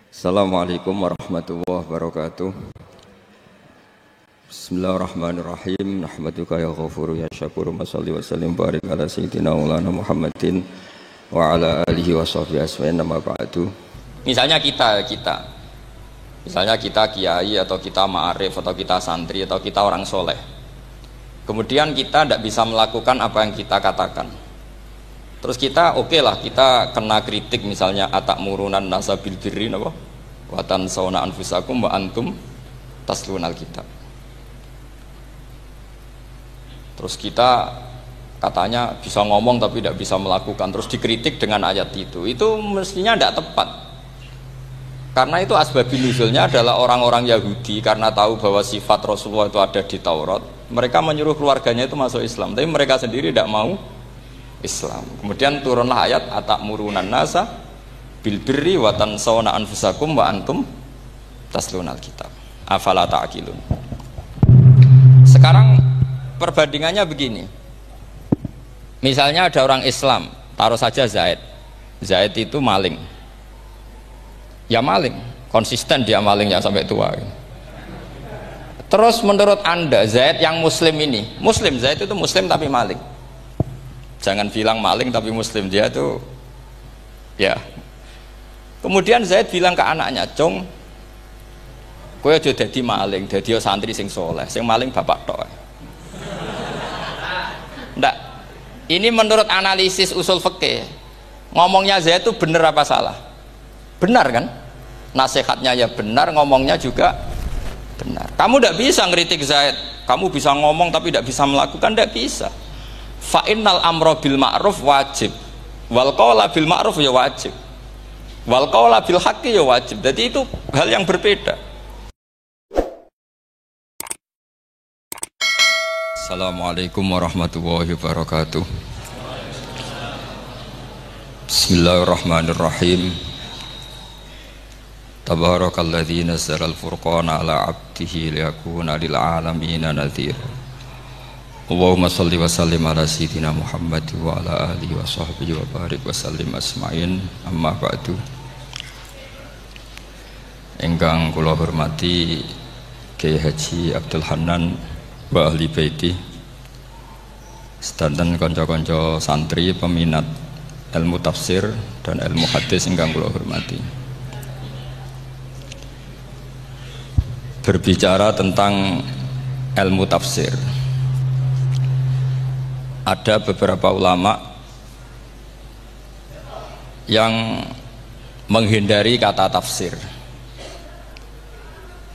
Assalamualaikum warahmatullahi wabarakatuh. Bismillahirrahmanirrahim. Nahmaduka ya ghafuru ya syakuru. Mashalli wa sallim barik ala sayyidina maulana Muhammadin wa ala alihi wa sahbihi asma'in nama ba'du. Misalnya kita kiai atau kita ma'arif atau kita santri atau kita orang soleh, kemudian kita tidak bisa melakukan apa yang kita katakan. Terus kita lah kita kena kritik, misalnya atakmurunan nasa bil birri napa wa tansawna anfusakum wa antum taslunal kitab. Terus kita katanya bisa ngomong tapi tidak bisa melakukan, terus dikritik dengan ayat itu mestinya tidak tepat. Karena itu asbabun nuzulnya adalah orang-orang Yahudi karena tahu bahwa sifat Rasulullah itu ada di Taurat, mereka menyuruh keluarganya itu masuk Islam, tapi mereka sendiri tidak mau Islam. Kemudian turunlah ayat atakmurunan nasa bil birri wa tansawna anfusakum wa antum taslunal kitab afala ta'qilun. Sekarang perbandingannya begini. Misalnya ada orang Islam, taruh saja Zaid itu maling. Ya maling, konsisten dia malingnya sampai tua. Terus menurut Anda Zaid yang muslim ini, Zaid itu muslim tapi maling. Jangan bilang maling tapi muslim, dia tuh ya. Kemudian Zaid bilang ke anaknya, "Cung, kowe aja dadi maling, dadi santri sing soleh, sing maling bapak tok." Ndak. Ini menurut analisis usul fikih. Ngomongnya Zaid itu benar apa salah? Benar kan? Nasihatnya ya benar, ngomongnya juga benar. Kamu ndak bisa ngeritik Zaid. Kamu bisa ngomong tapi tidak bisa melakukan, ndak bisa. Fa innal amra bil ma'ruf wajib, wal qawla bil ma'ruf ya wajib, wal qawla bil haqqi ya wajib. Jadi itu hal yang berbeda. Assalamualaikum warahmatullahi wabarakatuh. Bismillahirrahmanirrahim. Tabarakalladzi nazzala al-furqana ala 'abdihi liyakuna lil 'alamina nadhira. Allahumma sholli wa sallim ala sayyidina Muhammad wa ala alihi wa sahbihi wa barik wa sallim asma'in, amma ba'du. Ingkang kula hormati Kiai Haji Abdul Hanan wa ahli baiti, sedanten kanca-kanca santri peminat ilmu tafsir dan ilmu hadis ingkang kula hormati. Berbicara tentang ilmu tafsir, ada beberapa ulama yang menghindari kata tafsir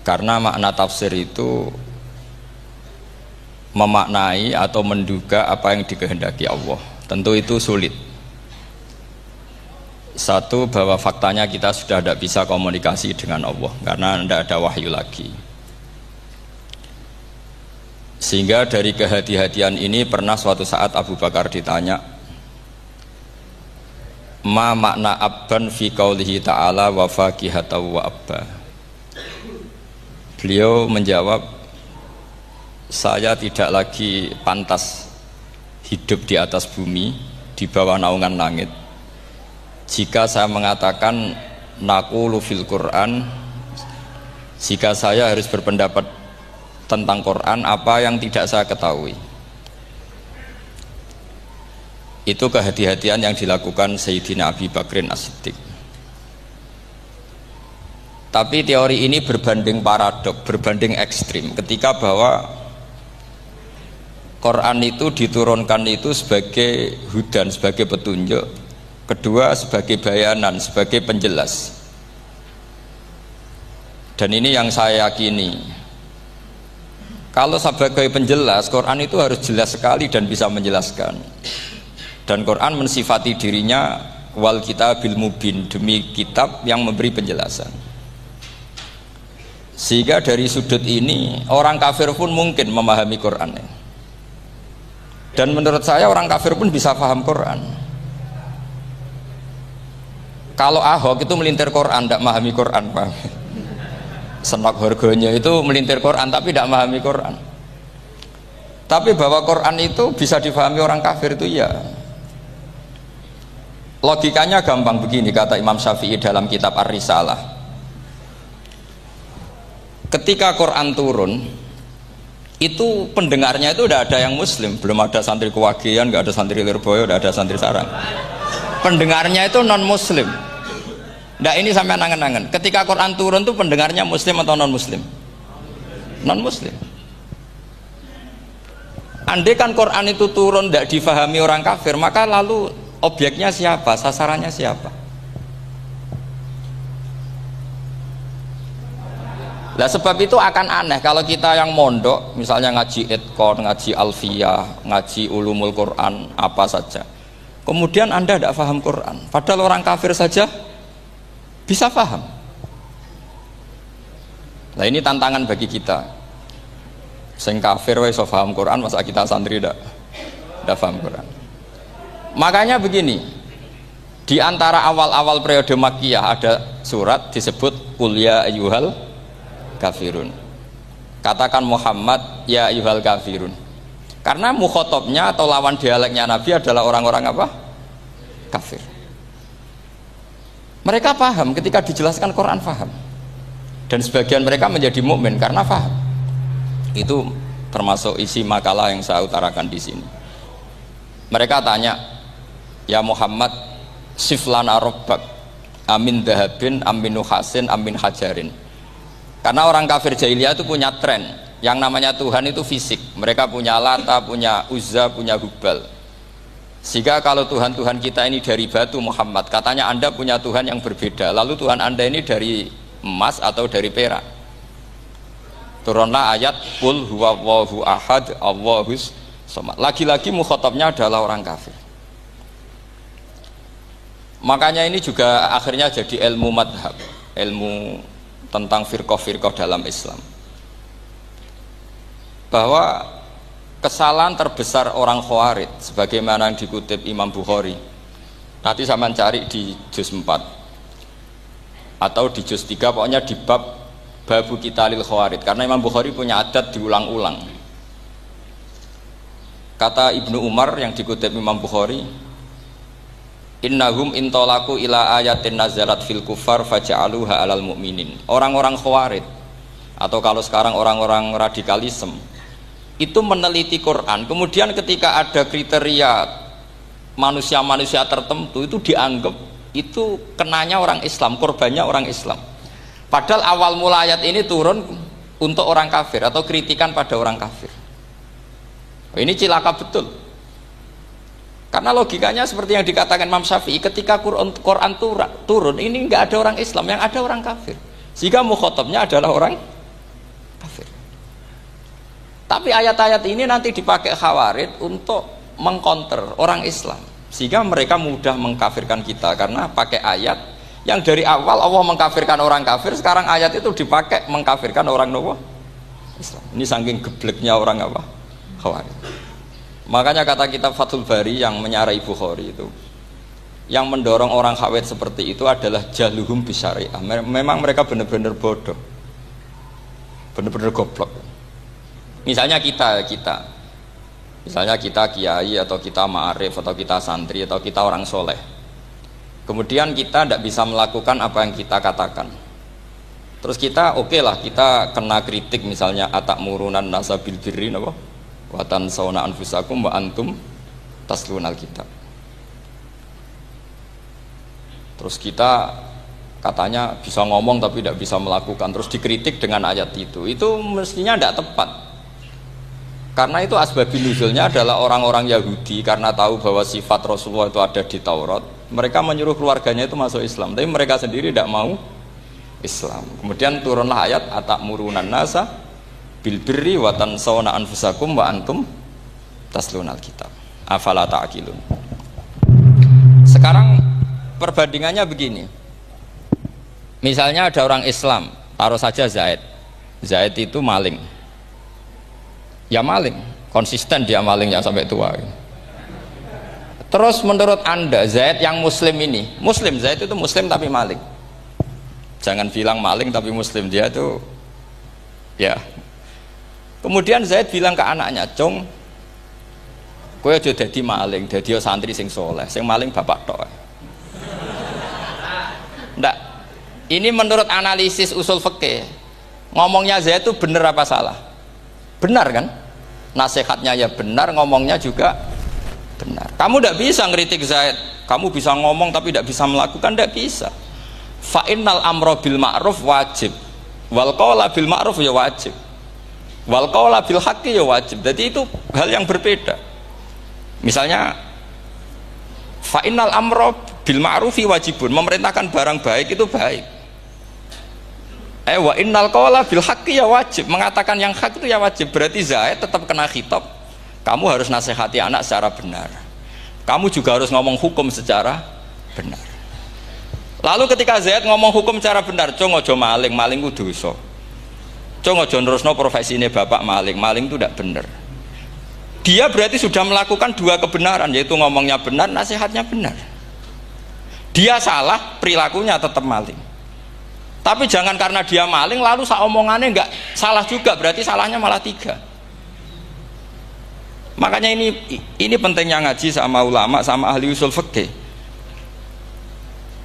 karena makna tafsir itu memaknai atau menduga apa yang dikehendaki Allah. Tentu itu sulit. Satu, bahwa faktanya kita sudah tidak bisa komunikasi dengan Allah karena tidak ada wahyu lagi. Sehingga dari kehati-hatian ini pernah suatu saat Abu Bakar ditanya, ma makna abban fi qaulihi ta'ala wa faqihatan wa abba. Beliau menjawab, saya tidak lagi pantas hidup di atas bumi di bawah naungan langit jika saya mengatakan naqulu fil Quran, jika saya harus berpendapat tentang Quran apa yang tidak saya ketahui. Itu kehati-hatian yang dilakukan Sayyidina Abi Bakrin As-Siddiq. Tapi teori ini berbanding paradok, berbanding ekstrim, ketika bahwa Quran itu diturunkan itu sebagai hudan, sebagai petunjuk, kedua sebagai bayanan, sebagai penjelas. Dan ini yang saya yakini, kalau sebagai penjelas, Quran itu harus jelas sekali dan bisa menjelaskan. Dan Quran mensifati dirinya wal kitabil mubin, demi kitab yang memberi penjelasan. Sehingga dari sudut ini orang kafir pun mungkin memahami Quran. Dan menurut saya orang kafir pun bisa paham Quran. Kalau Ahok itu melintir Quran, tidak memahami Quran, paham? Senok harganya itu melintir Quran tapi tidak memahami Quran. Tapi bahwa Quran itu bisa difahami orang kafir itu ya. Logikanya gampang begini, kata Imam Syafi'i dalam kitab Ar-Risalah. ketika Quran turun itu pendengarnya itu udah ada yang muslim, belum ada santri Kewagian, nggak ada santri Lirboyo, udah ada santri Sarang. Pendengarnya itu non muslim. Nah ini sampai angen-angen, ketika Quran turun tuh pendengarnya muslim atau non muslim? Non muslim. Andai kan Quran itu turun tidak difahami orang kafir, maka lalu objeknya siapa, sasarannya siapa? Nah sebab itu akan aneh kalau kita yang mondok misalnya ngaji Edkon, ngaji Alfiyah, ngaji Ulumul Quran apa saja, kemudian Anda tidak paham Quran, padahal orang kafir saja bisa paham. Nah ini tantangan bagi kita. Sing kafir wis iso paham Quran, masa kita santri tidak paham Quran. Makanya begini, di antara awal-awal periode Makkiyah ada surat disebut Qul ya ayyuhal kafirun. Katakan Muhammad ya ayyuhal kafirun. Karena mukhatabnya atau lawan dialeknya Nabi adalah orang-orang apa? Kafir. Mereka paham ketika dijelaskan Quran, paham. Dan sebagian mereka menjadi mukmin karena paham. Itu termasuk isi makalah yang saya utarakan di sini. Mereka tanya, ya Muhammad, siflana rabbak amin dahabin amin nuhasin amin hajarin. Karena orang kafir jahiliyah itu punya tren yang namanya Tuhan itu fisik. Mereka punya Lata, punya Uzza, punya Hubal. Sehingga kalau Tuhan-Tuhan kita ini dari batu Muhammad, katanya Anda punya Tuhan yang berbeda. Lalu Tuhan Anda ini dari emas atau dari perak. Turunlah ayat Qul huwallahu ahad Allahus samad. Lagi-lagi mukhatabnya adalah orang kafir. Makanya ini juga akhirnya jadi ilmu madhab, ilmu tentang firqah-firqah dalam Islam. Bahwa kesalahan terbesar orang Khawarij sebagaimana yang dikutip Imam Bukhari. Nanti saya mencari di juz 4 atau di juz 3, pokoknya di bab Babu Qitalil Khawarij, karena Imam Bukhari punya adat diulang-ulang. Kata Ibnu Umar yang dikutip Imam Bukhari, innahum intolaku ila ayatin nazalat fil kufar faja'aluha alal mu'minin. Orang-orang Khawarij atau kalau sekarang orang-orang radikalisme itu meneliti Quran, kemudian ketika ada kriteria manusia-manusia tertentu itu dianggap itu kenanya orang Islam, korbannya orang Islam. Padahal awal mula ayat ini turun untuk orang kafir atau kritikan pada orang kafir. Ini cilaka betul. Karena logikanya seperti yang dikatakan Imam Syafi'i, ketika Quran turun ini nggak ada orang Islam, yang ada orang kafir. Sehingga mukhatabnya adalah orang kafir. Tapi ayat-ayat ini nanti dipakai Khawarij untuk mengcounter orang Islam. Sehingga mereka mudah mengkafirkan kita karena pakai ayat yang dari awal Allah mengkafirkan orang kafir, sekarang ayat itu dipakai mengkafirkan orang Islam. Ini saking gebleknya orang apa? Khawarij. Makanya kata kitab Fathul Bari yang menyarai Bukhari itu, yang mendorong orang Khawarij seperti itu adalah jahluhum bisyariah. Memang mereka benar-benar bodoh, benar-benar goblok. Misalnya kita kiai atau kita ma'arif atau kita santri atau kita orang soleh. Kemudian kita tidak bisa melakukan apa yang kita katakan. Terus kita lah, kita kena kritik misalnya atakmurunan nasa bil birri napa? Wa tansawna anfusakum wa antum taslunal kitab. Terus kita katanya bisa ngomong tapi tidak bisa melakukan, terus dikritik dengan ayat itu mestinya tidak tepat. Karena itu asbabun nuzulnya adalah orang-orang Yahudi karena tahu bahwa sifat Rasulullah itu ada di Taurat, mereka menyuruh keluarganya itu masuk Islam, tapi mereka sendiri tidak mau Islam. Kemudian turunlah ayat atakmurunan nasa bil birri wa tansawna anfusakum wa antum taslunal kitab. Afala ta'qilun. Sekarang perbandingannya begini. Misalnya ada orang Islam, taruh saja Zaid. Zaid itu maling. Ya maling, konsisten dia malingnya sampai tua. Terus menurut Anda Zaid yang muslim ini, muslim, Zaid itu muslim tapi maling. Jangan bilang maling tapi muslim, dia itu ya. Kemudian Zaid bilang ke anaknya, "Cung, kowe aja dadi maling, dadi santri sing soleh, sing maling bapak tok." Ndak. Ini menurut analisis usul fikih. ngomongnya Zaid itu benar apa salah? Benar kan? Nasihatnya ya benar, ngomongnya juga benar. Kamu tidak bisa ngeritik Zaid, kamu bisa ngomong tapi tidak bisa melakukan, tidak bisa. Fa innal amra bil ma'ruf wajib, wal qawla bil ma'ruf ya wajib, wal qawla bil haqqi ya wajib. Jadi itu hal yang berbeda. Misalnya fa innal amra bil ma'rufi wajibun, memerintahkan barang baik itu baik. Wa innal qawla bil haqqi ya wajib, mengatakan yang hak itu ya wajib. Berarti Zaid tetap kena khitab. Kamu harus nasihati anak secara benar. Kamu juga harus ngomong hukum secara benar. Lalu ketika Zaid ngomong hukum secara benar, cung ojo maling, maling ku dosa. Cung ojo nerusno profesine bapak maling, maling itu tidak benar. Dia berarti sudah melakukan dua kebenaran, yaitu ngomongnya benar, nasihatnya benar. Dia salah, perilakunya tetap maling. Tapi jangan karena dia maling lalu omongannya enggak salah juga, berarti salahnya malah tiga. Makanya ini pentingnya ngaji sama ulama, sama ahli usul fikih.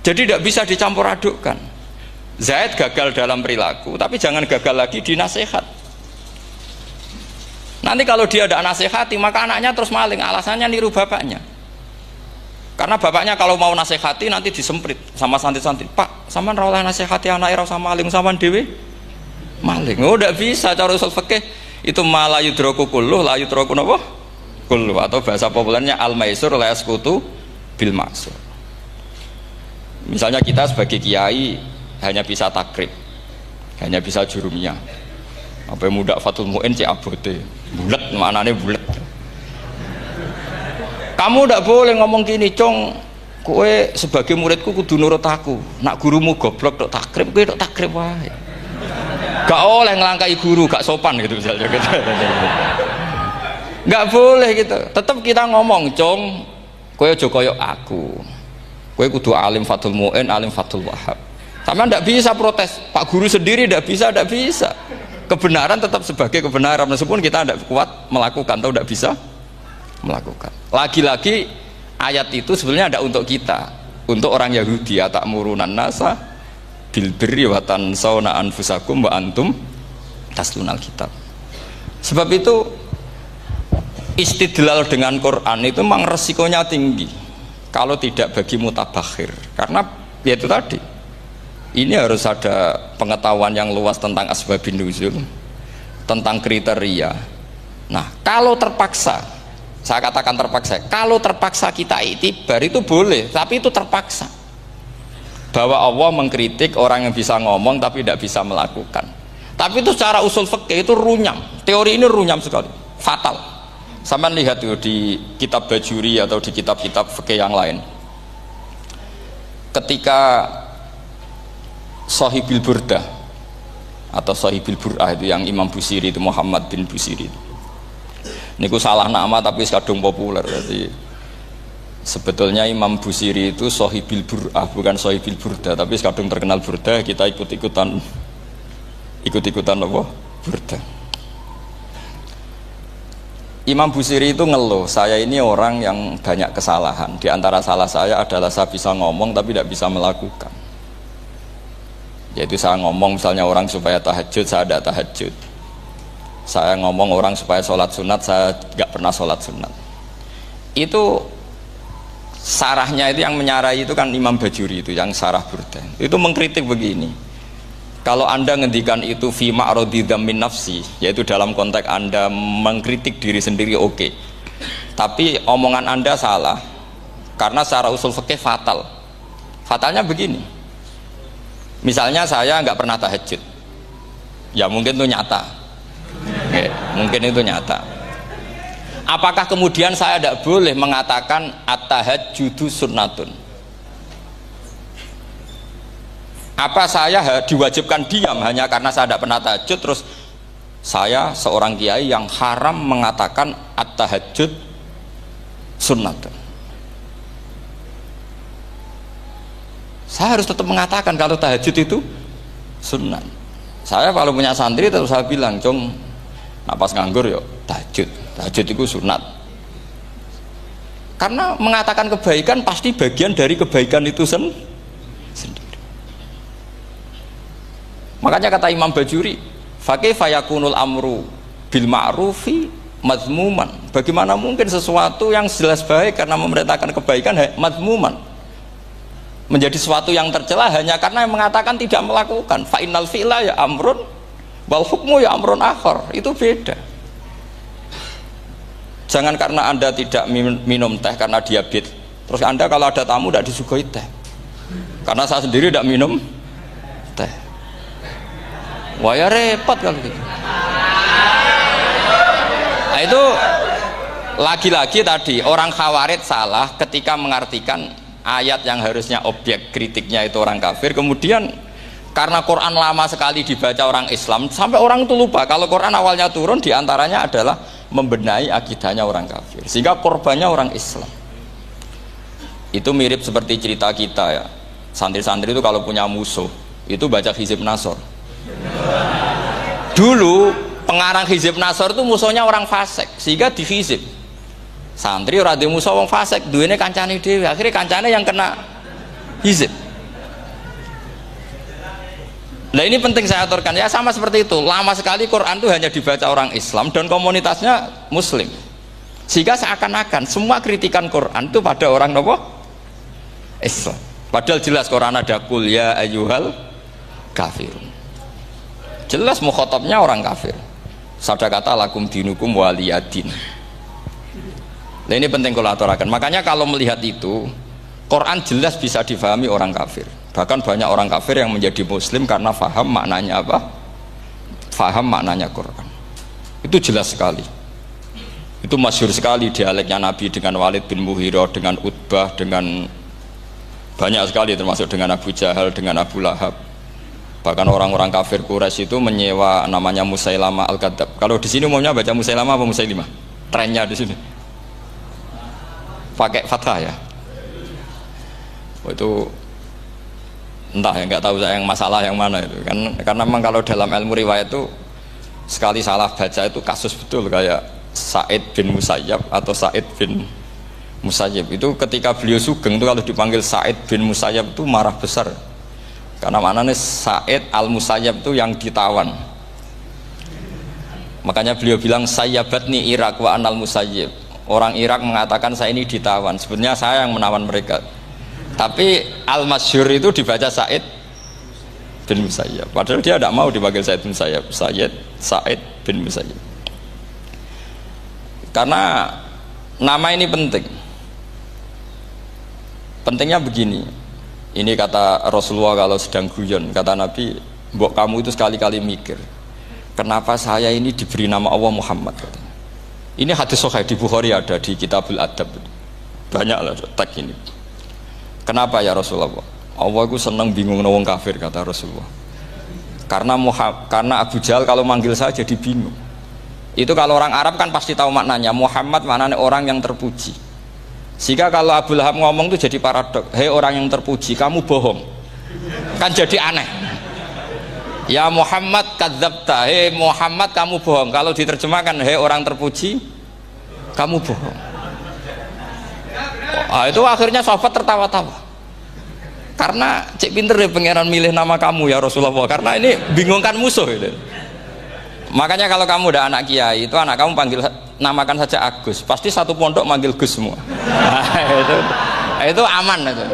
Jadi tidak bisa dicampur adukkan. Zaid gagal dalam perilaku, tapi jangan gagal lagi di nasihat. Nanti kalau dia tidak nasihati, maka anaknya terus maling, alasannya niru bapaknya. Karena bapaknya kalau mau nasihati nanti disemprit sama santri-santri. Pak, sampean ra oleh nasihati anak ora usah maling, sampean dhewe maling. Oh, ndak bisa cara usul fikih. Itu malah yudraku kulluh, la yudraku napa? Kulluh, atau bahasa populernya al-maisur la yasqutu bil ma'sur. Misalnya kita sebagai kiai hanya bisa takrib, hanya bisa jurumiyah. Apa muda Fatul Mu'in cek abote. Bulet, maknane bulet. Kamu tidak boleh ngomong gini, Cong, kowe sebagai muridku kudu nurut aku. Nak gurumu goblok tok takrib, kowe tok takrib wae. Gak oleh ngelangkai guru, gak sopan gitu misalnya gitu. Gak boleh gitu. Tetap kita ngomong, Cong, kowe aja koyo aku. Kowe kudu alim Fathul Mu'in, alim Fathul Wahhab. Sama ndak bisa protes. Pak guru sendiri ndak bisa, ndak bisa. Kebenaran tetap sebagai kebenaran meskipun kita ndak kuat melakukan atau ndak bisa melakukan. Lagi-lagi ayat itu sebenarnya ada untuk kita, untuk orang Yahudi, ya ta'murunan nasa bil birri wa tansawna anfusakum wa antum taslunal kitab. Sebab itu istidlal dengan Quran itu memang resikonya tinggi kalau tidak bagi mutabakhir, karena ya itu tadi, ini harus ada pengetahuan yang luas tentang asbabun nuzul, tentang kriteria. Nah, kalau terpaksa, saya katakan terpaksa, kalau terpaksa kita itibar itu boleh, tapi itu terpaksa. Bahwa Allah mengkritik orang yang bisa ngomong tapi tidak bisa melakukan. Tapi itu secara usul fikih itu runyam. Teori ini runyam sekali, fatal. Sampai lihat tuh di kitab Bajuri atau di kitab-kitab fikih yang lain. Ketika Shahibil Burdah atau Shahibil Bur'ah itu yang Imam Busiri itu, Muhammad bin Busiri itu. Niku salah nama tapi kadung populer. Jadi sebetulnya Imam Busiri itu Shahibil Bur'ah, bukan Shahibil Burda, tapi kadung terkenal Burda, kita ikut-ikutan apa? Burda. Imam Busiri itu ngeluh, saya ini orang yang banyak kesalahan. Di antara salah saya adalah saya bisa ngomong tapi tidak bisa melakukan. Yaitu saya ngomong misalnya orang supaya tahajud, saya tidak tahajud. Saya ngomong orang supaya sholat sunat, saya nggak pernah sholat sunat. Itu sarahnya itu yang menyarai itu kan Imam Bajuri itu yang sarah Burda. Itu mengkritik begini. Kalau Anda ngendikan itu fi ma'radi dzammin nafsi, yaitu dalam konteks Anda mengkritik diri sendiri oke. Tapi omongan Anda salah karena secara usul fikih fatal. Fatalnya begini. Misalnya saya nggak pernah tahajud. Ya mungkin itu nyata. Oke, mungkin itu nyata. Apakah kemudian saya tidak boleh mengatakan at-tahajjudu sunnatun? Apa saya diwajibkan diam hanya karena saya tidak pernah tahajud, terus saya seorang kiai yang haram mengatakan at-tahajjud sunnatun? Saya harus tetap mengatakan kalau tahajud itu sunnah. Saya kalau punya santri terus saya bilang, Cung, napas nganggur yuk tahajud itu sunat. Karena mengatakan kebaikan pasti bagian dari kebaikan itu sendiri. Makanya kata Imam Bajuri, Fakaifa yakunul amru bil ma'rufi mazmuman. Bagaimana mungkin sesuatu yang jelas baik karena memerintahkan kebaikan mazmuman menjadi sesuatu yang tercela hanya karena yang mengatakan tidak melakukan. Fa innal fi'la ya amrun wal hukmu ya amrun akhar. Itu beda. Jangan karena Anda tidak minum teh karena diabetes, terus Anda kalau ada tamu tidak disuguhi teh. Karena saya sendiri tidak minum teh. Wah ya repot kalau gitu. Nah, itu lagi-lagi tadi orang Khawarij salah ketika mengartikan ayat yang harusnya objek kritiknya itu orang kafir, kemudian karena Quran lama sekali dibaca orang Islam sampai orang itu lupa kalau Quran awalnya turun diantaranya adalah membenahi akidahnya orang kafir, sehingga korbannya orang Islam. Itu mirip seperti cerita kita ya, santri-santri itu kalau punya musuh itu baca Hizib Nasor. Dulu pengarang Hizib Nasor itu musuhnya orang fasik, sehingga dihizib. Santri ora duwe musuh wong fasik, duwene kancane dhewe, akhirnya kancane yang kena hizib. Nah ini penting saya aturkan ya, sama seperti itu. Lama sekali Quran itu hanya dibaca orang Islam dan komunitasnya Muslim, sehingga seakan-akan semua kritikan Quran itu pada orang apa? Islam. Padahal jelas Quran ada kul ya ayyuhal kafirun. Jelas mukhatabnya orang kafir. Sabda kata lakum dinukum waliyadin. Nah ini penting kalau aturakan. Makanya kalau melihat itu, Quran jelas bisa difahami orang kafir. Bahkan banyak orang kafir yang menjadi muslim karena faham maknanya apa? Faham maknanya Quran. Itu jelas sekali. Itu masyhur sekali dialeknya Nabi dengan Walid bin Mughirah, dengan Utbah, dengan banyak sekali termasuk dengan Abu Jahal, dengan Abu Lahab. Bahkan orang-orang kafir Quraisy itu menyewa namanya Musailamah Al-Kadzab. Kalau di sini umumnya baca Musailamah apa Musailimah? Trennya di sini. Pakai fathah ya. Oh, itu entah ya, nggak tahu saya yang masalah yang mana itu kan, karena memang kalau dalam ilmu riwayat itu sekali salah baca itu kasus betul, kayak Sa'id bin Musayyab atau Sa'id bin Musayyib itu ketika beliau sugeng itu kalau dipanggil Sa'id bin Musayyab itu marah besar karena maknanya Sa'id al-Musayyab itu yang ditawan, makanya beliau bilang sayyabatni Irak wa anal Musayyib. Orang Irak mengatakan saya ini ditawan, sebenarnya saya yang menawan mereka. Tapi al-masyhur itu dibaca Sa'id bin Musayyab, padahal dia tidak mau dipanggil Sa'id bin Musayyab, Sa'id bin Musayyab. Karena nama ini penting. Pentingnya begini, ini kata Rasulullah kalau sedang guyon, kata Nabi, mbok kamu itu sekali-kali mikir, kenapa saya ini diberi nama Allah Muhammad, katanya. Ini hadis sahih di Bukhari, ada di Kitabul Adab, banyak lah tag ini. Kenapa ya Rasulullah? Allah itu senang bingung wong kafir, kata Rasulullah. Karena Abu Jahal kalau manggil saya jadi bingung. Itu kalau orang Arab kan pasti tahu maknanya. Muhammad maknanya orang yang terpuji. Sehingga kalau Abu Lahab ngomong itu jadi paradok. Hei orang yang terpuji, kamu bohong. Kan jadi aneh. Ya Muhammad kadzabta. Hei Muhammad kamu bohong. Kalau diterjemahkan hei orang terpuji, kamu bohong. Itu akhirnya sahabat tertawa-tawa karena cek pinter deh pangeran milih nama kamu ya Rasulullah, karena ini bingungkan musuh gitu. Makanya kalau kamu udah anak kiai itu anak kamu panggil namakan saja Agus, pasti satu pondok manggil Gus semua. Itu aman itu.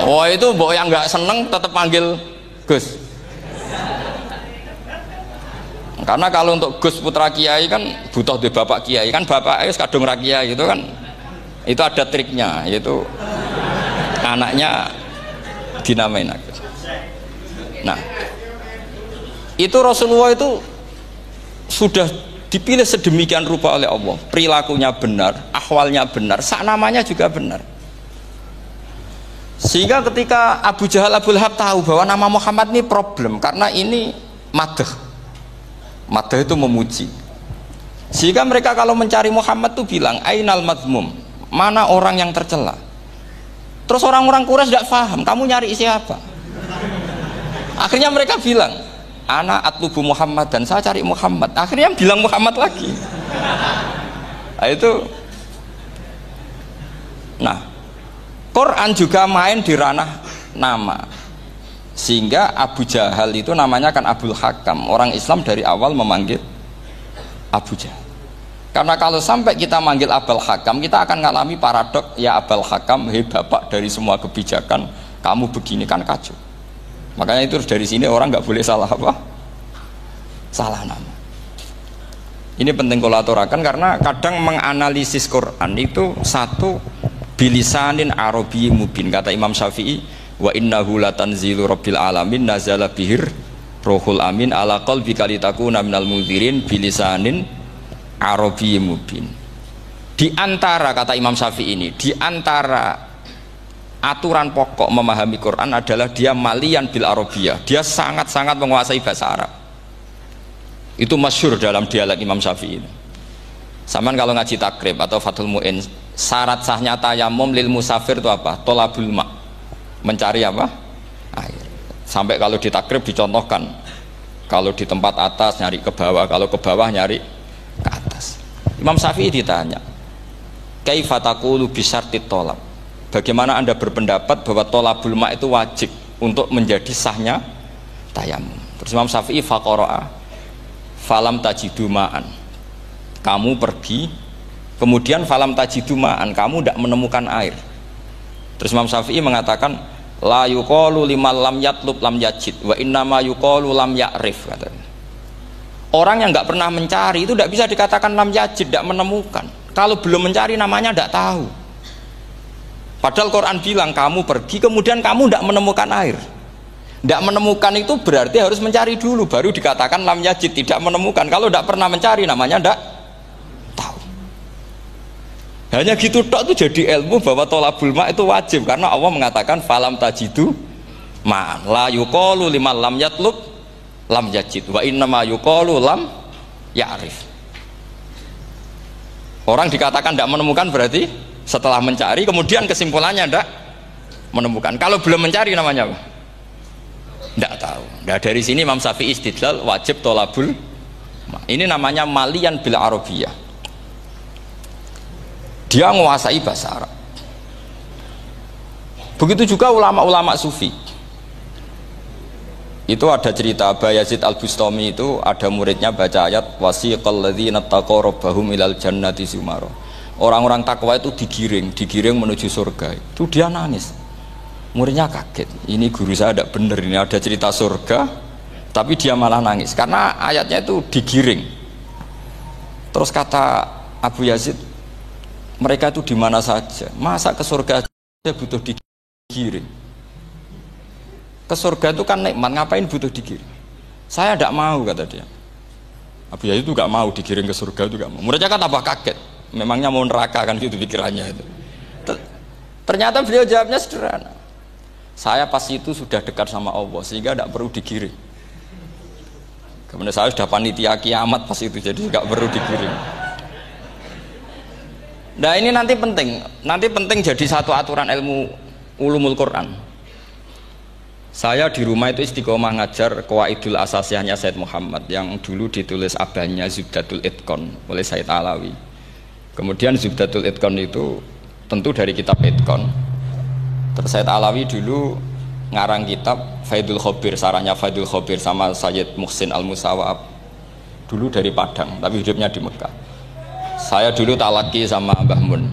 Oh itu mbok yang nggak seneng tetap panggil Gus. Karena kalau untuk Gus putra kiai kan butuh di bapak kiai, kan bapak itu kadung rakyat gitu kan. Itu ada triknya, yaitu anaknya dinamain Agus. Nah, itu Rasulullah itu sudah dipilih sedemikian rupa oleh Allah, perilakunya benar, ahwalnya benar, sak namanya juga benar. Sehingga ketika Abu Jahal, Abu Lahab tahu bahwa nama Muhammad ini problem, karena ini madah itu memuji. Sehingga mereka kalau mencari Muhammad tuh bilang ainal madmum, mana orang yang tercela. Terus orang-orang Quraisy tidak paham, kamu nyari siapa? Akhirnya mereka bilang, ana atlubu Muhammad, dan saya cari Muhammad. Akhirnya bilang Muhammad lagi. Nah, itu. Nah, Quran juga main di ranah nama. Sehingga Abu Jahal itu namanya kan Abul Hakam. Orang Islam dari awal memanggil Abu Jahal. Karena kalau sampai kita manggil Abul Hakam, kita akan mengalami paradok, ya Abul Hakam, hei bapak dari semua kebijakan, kamu begini kan kacau. Makanya itu dari sini orang nggak boleh salah apa? Salah nama. Ini penting kalau aturakan karena kadang menganalisis Quran itu satu bilisanin Arabi mubin, kata Imam Syafi'i, wa innahu latanzilu rabbil alamin nazala bihir rohul amin ala qalbika litakuna minal mudhirin bilisanin Arabi mubin. Di antara, kata Imam Syafi'i ini, di antara aturan pokok memahami Quran adalah dia malian bil arabiyah, dia sangat-sangat menguasai bahasa Arab. Itu masyhur dalam dialek Imam Syafi'i ini. Saman kalau ngaji takrib atau Fathul Mu'in, syarat sahnya tayamum lil musafir itu apa? Tolabul ma', mencari apa? Air. Sampai kalau di takrib dicontohkan, kalau di tempat atas nyari ke bawah, kalau ke bawah nyari ke atas. Imam Syafi'i ditanya, kaifa taqulu bi syartit tolab, bagaimana anda berpendapat bahwa tolabul ma' itu wajib untuk menjadi sahnya tayamum? Terus Imam Syafi'i faqara'a falam tajidu ma'an, kamu pergi kemudian falam tajidu ma'an, kamu tidak menemukan air. Terus Imam Syafi'i mengatakan la yuqalu liman lam yatlub lam yajid wa innama yuqalu lam ya'rif, katanya. Orang yang nggak pernah mencari itu tidak bisa dikatakan lam yajid, tidak menemukan. Kalau belum mencari namanya tidak tahu. Padahal Quran bilang kamu pergi kemudian kamu tidak menemukan air. Tidak menemukan itu berarti harus mencari dulu, baru dikatakan lam yajid, tidak menemukan. Kalau tidak pernah mencari namanya tidak tahu. Hanya gitu tok itu jadi ilmu bahwa tolabul ma' itu wajib, karena Allah mengatakan falam tajidu ma'an la yuqalu liman lam yatlub lam yajid wa innama yuqalu lam ya'rif. Orang dikatakan tidak menemukan berarti setelah mencari kemudian kesimpulannya tidak menemukan. Kalau belum mencari namanya apa? Tidak tahu. Nah, dari sini Imam Syafi'i istidlal wajib tolabul ma'. Ini namanya malian bil arabiyah. Dia menguasai bahasa Arab. Begitu juga ulama-ulama sufi. Itu ada cerita Bayazid Al-Bustami, itu ada muridnya baca ayat wasiqal ladzina taqaw rabbahum ilal jannati zumara. Orang-orang takwa itu digiring menuju surga. Itu dia nangis. Muridnya kaget, ini guru saya tidak benar, ini ada cerita surga tapi dia malah nangis karena ayatnya itu digiring. Terus kata Abu Yazid, mereka itu di mana saja, masa ke surga saja butuh digiring? Ke surga itu kan nikmat, ngapain butuh digiring? Saya tidak mau, kata dia. Abu Yazid itu gak mau digiring ke surga, itu gak mau. Muridnya kan tambah kaget, memangnya mau neraka kan gitu pikirannya itu. Ternyata beliau jawabnya sederhana, saya pas itu sudah dekat sama Allah sehingga tidak perlu digiring. Kemudian saya sudah panitia kiamat pas itu, jadi tidak perlu digiring. Nah ini nanti penting jadi satu aturan ilmu ulumul Quran. Saya di rumah itu istiqomah ngajar Qawaidul Asasiyahnya Said Muhammad yang dulu ditulis abahnya Zubdatul Itqan oleh Said Alawi. Kemudian Zubdatul Itqan itu tentu dari kitab Itqan. Terus Said Alawi dulu ngarang kitab Faidul Khobir, sarahnya Faidul Khobir sama Sayyid Muhsin Al-Musawab, dulu dari Padang tapi hidupnya di Mekah. Saya dulu talaki sama Mbah Mun.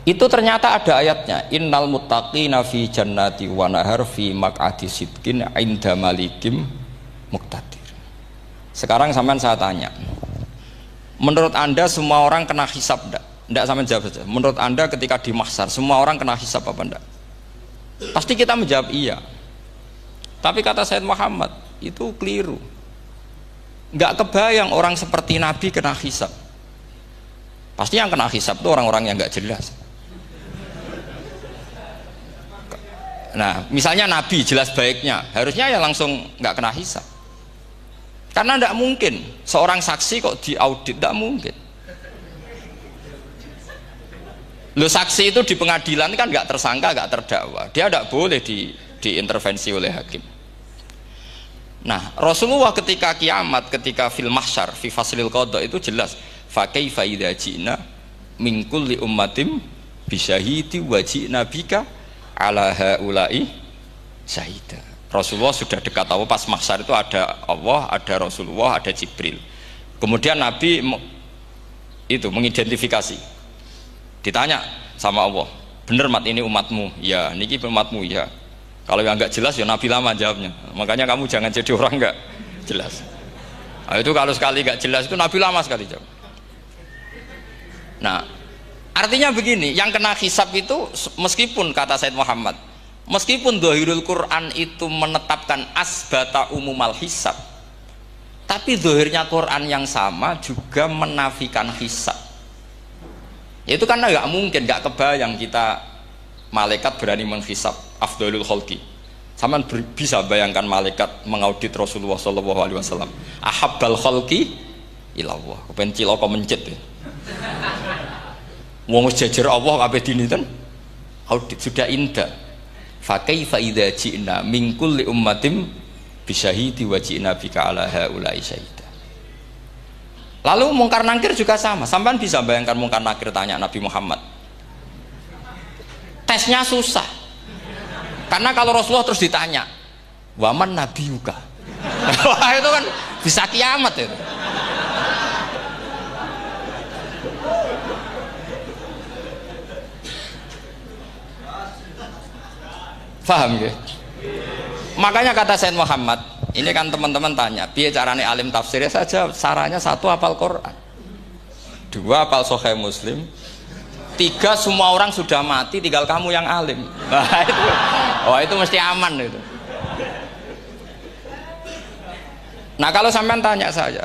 Itu ternyata ada ayatnya, innal muttaqina fi jannati wa nahar fi maq'adi sidqin 'inda malikim muqtadir. Sekarang sampean saya tanya, menurut Anda semua orang kena hisab enggak? Tidak sampai jawab saja. Menurut Anda ketika di mahsyar semua orang kena hisab apa enggak? Pasti kita menjawab iya. Tapi kata Said Muhammad itu keliru. Enggak kebayang orang seperti Nabi kena hisab. Pasti yang kena hisab itu orang-orang yang enggak jelas. Nah, misalnya Nabi jelas baiknya, harusnya ya langsung enggak kena hisab. Karena enggak mungkin seorang saksi kok diaudit, enggak mungkin. Lo saksi itu di pengadilan kan nggak tersangka, nggak terdakwa, dia tidak boleh diintervensi oleh hakim. Nah Rasulullah ketika kiamat, ketika fil mahsyar, fi faslil qada itu jelas, fa kaifa idza ji'na min kulli ummatin bisyahidi wa ji'na bika ala haula'i syahida. Rasulullah sudah dekat Allah, pas mahsyar itu ada Allah, ada Rasulullah, ada Jibril. Kemudian Nabi itu mengidentifikasi, ditanya sama Allah, bener mat ini umatmu? Ya, niki umatmu ya. Kalau yang nggak jelas ya Nabi lama jawabnya. Makanya kamu jangan jadi orang nggak jelas. Nah, itu kalau sekali nggak jelas itu Nabi lama sekali jawab. Nah, artinya begini, yang kena hisab itu meskipun kata Said Muhammad, meskipun Dzahirul Quran itu menetapkan asbata umumal hisab, tapi zahirnya Quran yang sama juga menafikan hisab. Itu karena nggak mungkin, nggak kebayang kita malaikat berani menghisab afdhalul khalqi. Sama bisa bayangkan malaikat mengaudit Rasulullah SAW. Ahabbal khalqi ilallah. Kepen cilaka mencit ya. Wong jajar Allah kabeh dinten audit sudah indah. Fa kaifa idza ji'na min kulli ummatin bisyahidi wa ji'na bika ala haula'i syahida. Lalu mungkar nakir juga sama. Sampean bisa bayangkan mungkar nakir tanya Nabi Muhammad. Tesnya susah. Karena kalau Rasulullah terus ditanya, "Waman nabiyuka?" Wah, itu kan bisa kiamat itu. Paham ya? Makanya kata Said Muhammad, ini kan teman-teman tanya, piye carane alim tafsirnya saja, sarannya satu hafal Quran, dua hafal Sahih Muslim, tiga semua orang sudah mati, tinggal kamu yang alim. Nah, itu, oh itu mesti aman itu. Nah kalau sampean tanya saya,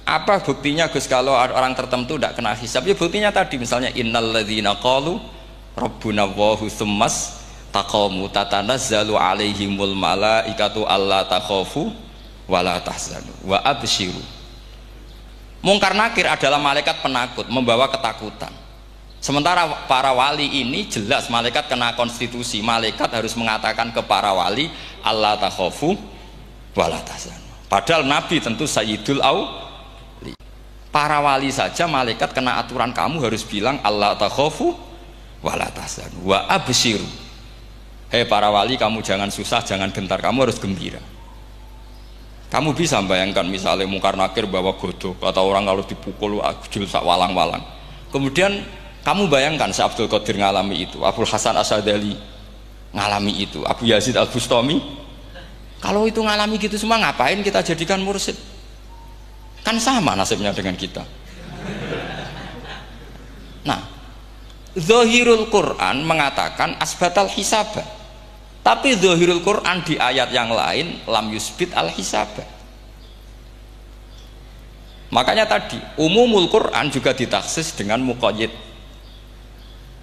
apa buktinya Gus kalau orang tertentu tidak kena hisab? Ya buktinya tadi misalnya innalladzina qalu rabbuna Allahu tsummas taqamu tatanazzalu alaihimul malaikatu alla takhafu wala tahzanu wa absyiru. Mungkar nakir adalah malaikat penakut membawa ketakutan. Sementara para wali ini jelas malaikat kena konstitusi, malaikat harus mengatakan ke para wali alla takhafu wala tahzanu. Padahal Nabi tentu sayyidul auli. Para wali saja malaikat kena aturan, kamu harus bilang alla takhafu wala tahzanu wa absyiru. Hei para wali, kamu jangan susah, jangan gentar, kamu harus gembira. Kamu bisa bayangkan misalnya mungkar nakir bawa godok, kata orang kalau dipukul ajul sak walang-walang. Kemudian kamu bayangkan si Abdul Qadir ngalami itu, Abdul Hasan Asadali ngalami itu, Abu Yazid Al Bustami. Kalau itu ngalami gitu semua, ngapain kita jadikan mursyid? Kan sama nasibnya dengan kita. Nah, Zahirul Quran mengatakan asbatal hisabah, tapi Zahirul Quran di ayat yang lain lam yusbit al hisabah. Makanya tadi umumul Quran juga ditaksis dengan muqayyid,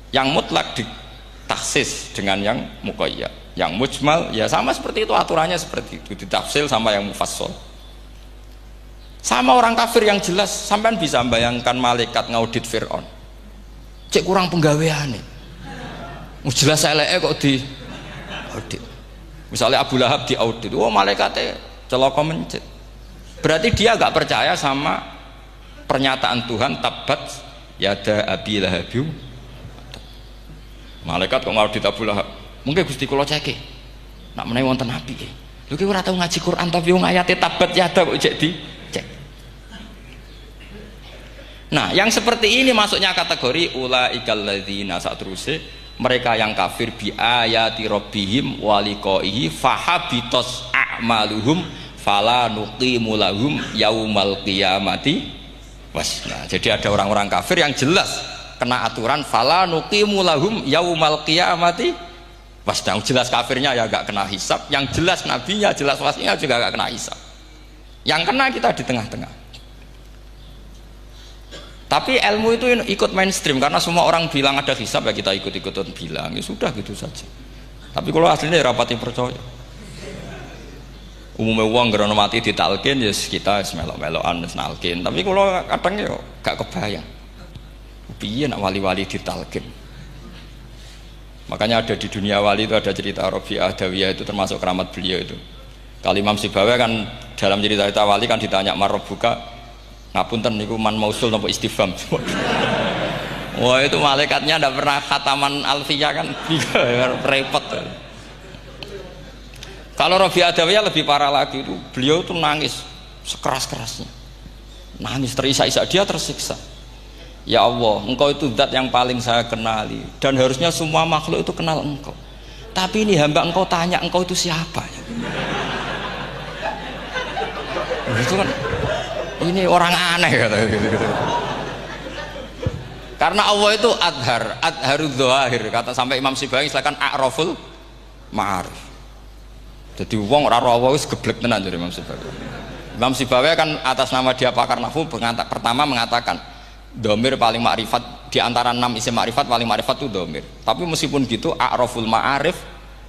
yang mutlak ditaksis dengan yang muqayyad, yang mujmal ya sama seperti itu, aturannya seperti itu, ditafsir sama yang mufassal. Sama orang kafir yang jelas, sampean bisa bayangkan malaikat ngaudit Fir'aun, cek kurang penggaweane, jelas eleke kok di audit. Misalnya Abu Lahab di audit, oh malaikatnya celaka mencet, berarti dia gak percaya sama pernyataan Tuhan tabat yada abi lahabiu. Malaikat kok ngaudit Abu Lahab, mungkin Gusti kula ceke nak menawi wonten api lho ki ora tau ngaji Quran tapi wong ayate tabat yada kok cek di cek. Nah yang seperti ini masuknya kategori ulaikal ladzina, saat terusé mereka yang kafir bi ayati rabbihim wa liqaihi fahabitos a'maluhum fala nuqimu lahum yaumal qiyamati wasna. Jadi ada orang-orang kafir yang jelas kena aturan fala nuqimu lahum yaumal qiyamati wasna. Jelas kafirnya ya gak kena hisab, yang jelas nabinya, jelas wasinya juga gak kena hisab. Yang kena kita di tengah-tengah. Tapi ilmu itu ikut mainstream karena semua orang bilang ada hisab, ya kita ikut-ikutan bilang, ya sudah gitu saja. Tapi kalau aslinya rapati percaya. Umumnya uang gerono mati ditalkin ya kita melok-melokan nalkin. Tapi kalau kadang ya gak kebayang. Piye nak wali-wali ditalkin. Makanya ada di dunia wali itu ada cerita Rabi'ah Dawiyah, itu termasuk keramat beliau itu. Kali Imam Sibawa kan dalam cerita wali kan ditanya marbuka, ngapunten niku man mausul napa istifham. Wah itu malaikatnya ndak pernah khataman alfiyah kan repot. Kalau Rabi Adawiyah lebih parah lagi, itu beliau tuh nangis sekeras-kerasnya, nangis terisak-isak, dia tersiksa. Ya Allah, engkau itu zat yang paling saya kenali dan harusnya semua makhluk itu kenal engkau, tapi ini hamba engkau tanya engkau itu siapa. Itu kan ini orang aneh kata gitu. Karena Allah itu adharud dzahir, kata sampai Imam Sibawayh silakan a'raful ma'arif. Jadi wong ora ora Allah wis geblek tenan dari Imam Sibawayh. Imam Sibawayh kan atas nama dia pakar nahwu pertama mengatakan dhamir paling makrifat di antara 6 isim makrifat paling makrifat itu dhamir. Tapi meskipun gitu a'raful ma'arif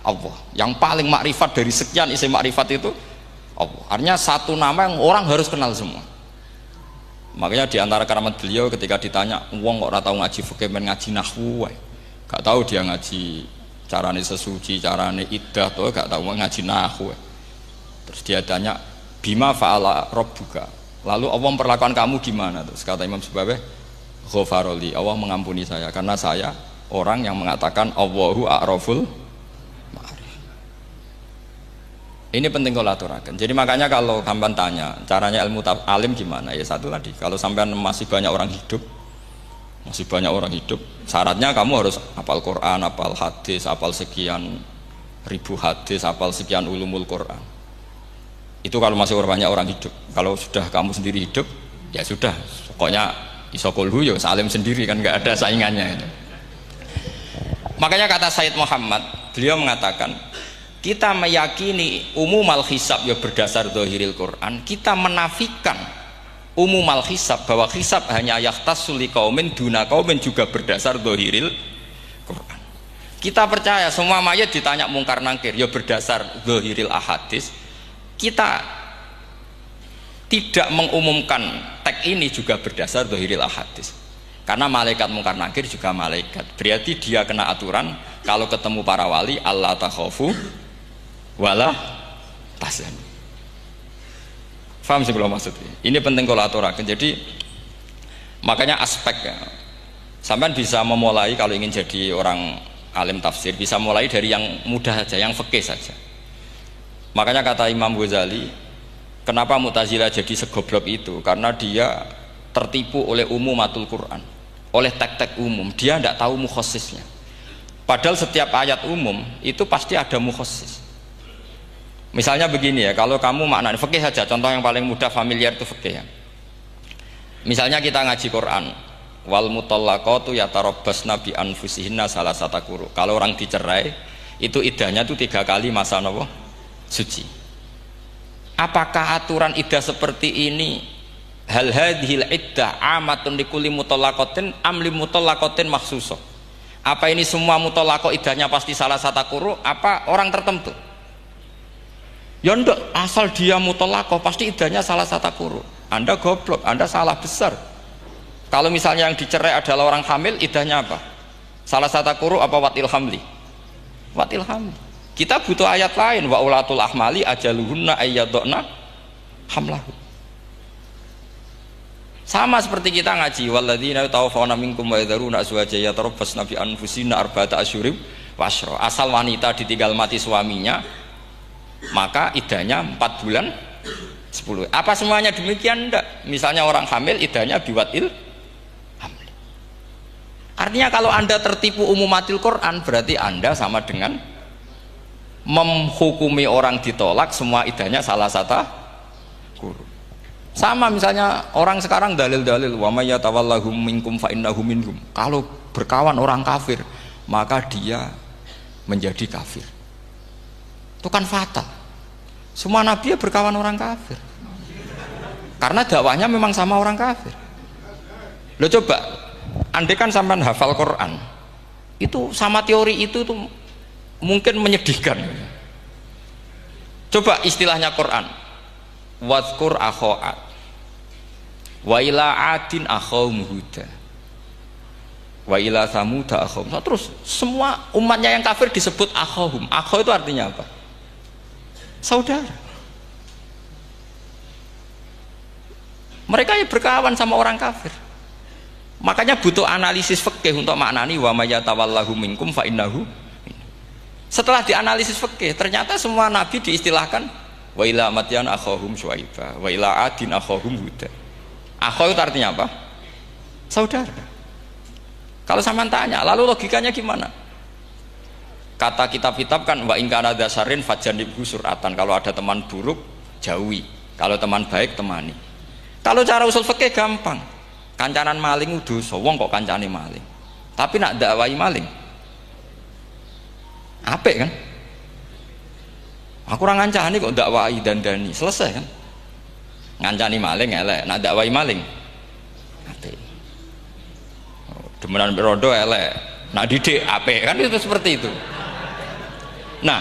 Allah. Yang paling makrifat dari sekian isim makrifat itu Allah. Artinya satu nama yang orang harus kenal semua. Makanya di antara keramat beliau ketika ditanya wong kok ora tau ngaji fikih men ngaji nahwu wae. Gak tahu dia ngaji carane sesuci, carane iddah tuh gak tahu ngaji nahwu. Terus dia tanya, "Bima fa'ala rabbuka?" Lalu Allah memperlakukan kamu gimana? Terus kata Imam Sibawayh, "Ghafaroli." Allah mengampuni saya karena saya orang yang mengatakan Allahu a'raful ma'arif. Ini penting kalau aturakan. Jadi makanya kalau sampean tanya, caranya ilmu alim gimana? Ya satu tadi, kalau sampean masih banyak orang hidup, syaratnya kamu harus hafal Quran, hafal hadis, hafal sekian ribu hadis, hafal sekian ulumul Quran. Itu kalau masih banyak orang hidup. Kalau sudah kamu sendiri hidup, ya sudah, pokoknya isokulhu ya salim sendiri kan, nggak ada saingannya itu. Makanya kata Sayyid Muhammad, beliau mengatakan kita meyakini umumal hisab ya berdasar dzahiril Quran, kita menafikan umumal hisab bahwa hisab hanya yahtassul liqaumin duna qaumin juga berdasar dzahiril Quran. Kita percaya semua mayat ditanya mungkar nangkir ya berdasar dzahiril ahadis. Kita tidak mengumumkan teks ini juga berdasar dzahiril ahadis. Karena malaikat mungkar nangkir juga malaikat. Berarti dia kena aturan kalau ketemu para wali Allah takhafu wala tahzanu. Faham sih kalau maksudnya? Ini penting kalau aturakan. Jadi makanya aspeknya sampean bisa memulai kalau ingin jadi orang alim tafsir bisa mulai dari yang mudah saja, yang fikih saja. Makanya kata Imam Ghazali, kenapa Mu'tazilah jadi segoblok itu? Karena dia tertipu oleh umumatul Quran, oleh teks-teks umum. Dia tidak tahu mukhassisnya. Padahal setiap ayat umum itu pasti ada mukhassis. Misalnya begini ya, kalau kamu maknanya fikih saja, contoh yang paling mudah familiar itu fikih ya. Misalnya kita ngaji Quran, wal mutallaqatu yatarabbasna bi anfusihinna salasata quru. Kalau orang dicerai, itu iddahnya itu 3 kali masa nopo suci. Apakah aturan iddah seperti ini hal hadhil iddah amatun likulli mutallaqatin am li mutallaqatin makhsusah? Apa ini semua mutallaqah iddahnya pasti salasata quru? Apa orang tertentu? Ya enggak, asal dia mutallaqah pasti iddahnya salasata quru. Anda goblok, Anda salah besar. Kalau misalnya yang dicerai adalah orang hamil, iddahnya apa? Salasata quru apa watil hamli? Watil hamli. Kita butuh ayat lain, wa ulatul ahmali ajaluhunna ayyadna hamlahu. Sama seperti kita ngaji walladzina yatawaffawna minkum wa yadharuna azwajan yatarabbasna bi anfusina arba'ata asyhurin wa asyra. Asal wanita ditinggal mati suaminya, maka iddahnya 4 bulan 10. Apa semuanya demikian? Enggak. Misalnya orang hamil iddahnya biwatil hamil. Artinya kalau Anda tertipu umumatil Quran, berarti Anda sama dengan menghukumi orang ditolak semua iddahnya salah satu guru. Sama misalnya orang sekarang dalil-dalil wa may yatawallahum minkum fa innahu minhum. Kalau berkawan orang kafir, maka dia menjadi kafir. Itu kan fatal. Semua nabi berkawan orang kafir. Karena dakwahnya memang sama orang kafir. Lo coba, andai kan sampean hafal Quran, itu sama teori itu tuh mungkin menyedihkan. Coba istilahnya Quran, wadhkur akho'at wa ila adin akhawum huda wa ila samuda akhawum. Terus semua umatnya yang kafir disebut akhawum. Akhaw itu artinya apa? Saudara. Mereka yang berkawan sama orang kafir. Makanya butuh analisis fikih untuk maknani wa may yatawallahu minkum fa innahu. Setelah dianalisis fikih, ternyata semua nabi diistilahkan wa ila madyan akhahum syuaiba, wa ila adin akhahum huda. Akha itu artinya apa? Saudara. Kalau sama tanya, lalu logikanya gimana? Kata kitab-kitab kan wa in kana dasarin fajanibhu suratan. Kalau ada teman buruk, jauhi. Kalau teman baik, temani. Kalau cara usul fikih gampang. Kancanan maling dosa, wong kok kancane maling. Tapi nak dakwai maling apik kan? Aku ora ngancani kok dakwai dandani, selesai kan? Ngancani maling elek, nak dakwai maling apik. Demenan rondo elek, nak didik apik kan, itu seperti itu. Nah,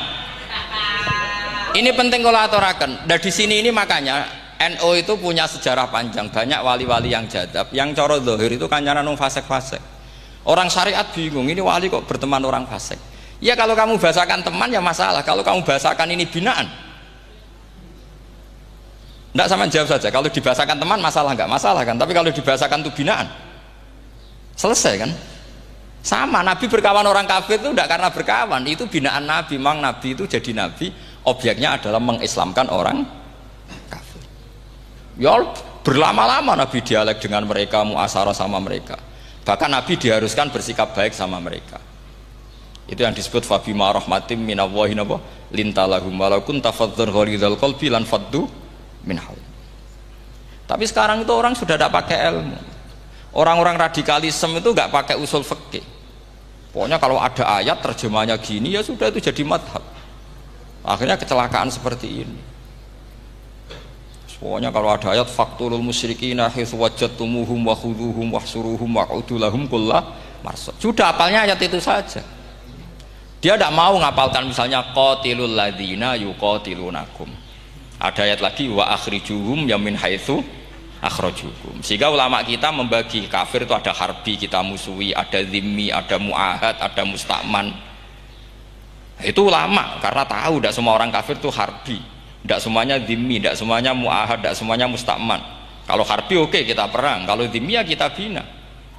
ini penting kalau aturaken. Dan di sini ini makanya NU itu punya sejarah panjang, banyak wali-wali yang jadab, yang cara zahir itu kancanan wong fasik-fasik. Orang syariat bingung, ini wali kok berteman orang fasik. Ya kalau kamu bahasakan teman ya masalah, kalau kamu bahasakan ini binaan, tidak sama jawab saja. Kalau dibahasakan teman masalah nggak masalah kan, tapi kalau dibahasakan itu binaan, selesai kan? Sama, Nabi berkawan orang kafir itu tidak karena berkawan, itu binaan Nabi. Memang Nabi itu jadi Nabi, objeknya adalah mengislamkan orang kafir. Ya berlama-lama Nabi dialek dengan mereka, muasarah sama mereka. Bahkan Nabi diharuskan bersikap baik sama mereka. Itu yang disebut fabima rahmatim minallahi lintalahum walau kunta fadzan ghalidhal qalbi lan faddu min haul. Tapi sekarang itu orang sudah tidak pakai ilmu. Orang-orang radikalisme itu nggak pakai usul fikih. Pokoknya kalau ada ayat terjemahnya gini ya sudah itu jadi madhab. Akhirnya kecelakaan seperti ini. Pokoknya kalau ada ayat faqtulul musyrikina haitsu wajadtumuhum wa khudhuhum wahsuruhum wa'udu lahum kullah marsad. Sudah hafalnya ayat itu saja. Dia tidak mau ngapalkan misalnya qatilul ladzina yuqatilunakum. Ada ayat lagi wa akhrijuhum ya min haitsu akhrajukum. Sehingga ulama kita membagi kafir itu ada harbi, kita musuhi, ada zimmi, ada muahad, ada musta'man. Itu ulama karena tahu tidak semua orang kafir itu harbi, tidak semuanya zimmi, tidak semuanya muahad, tidak semuanya musta'man. Kalau harbi oke, kita perang, kalau zimmi ya kita bina.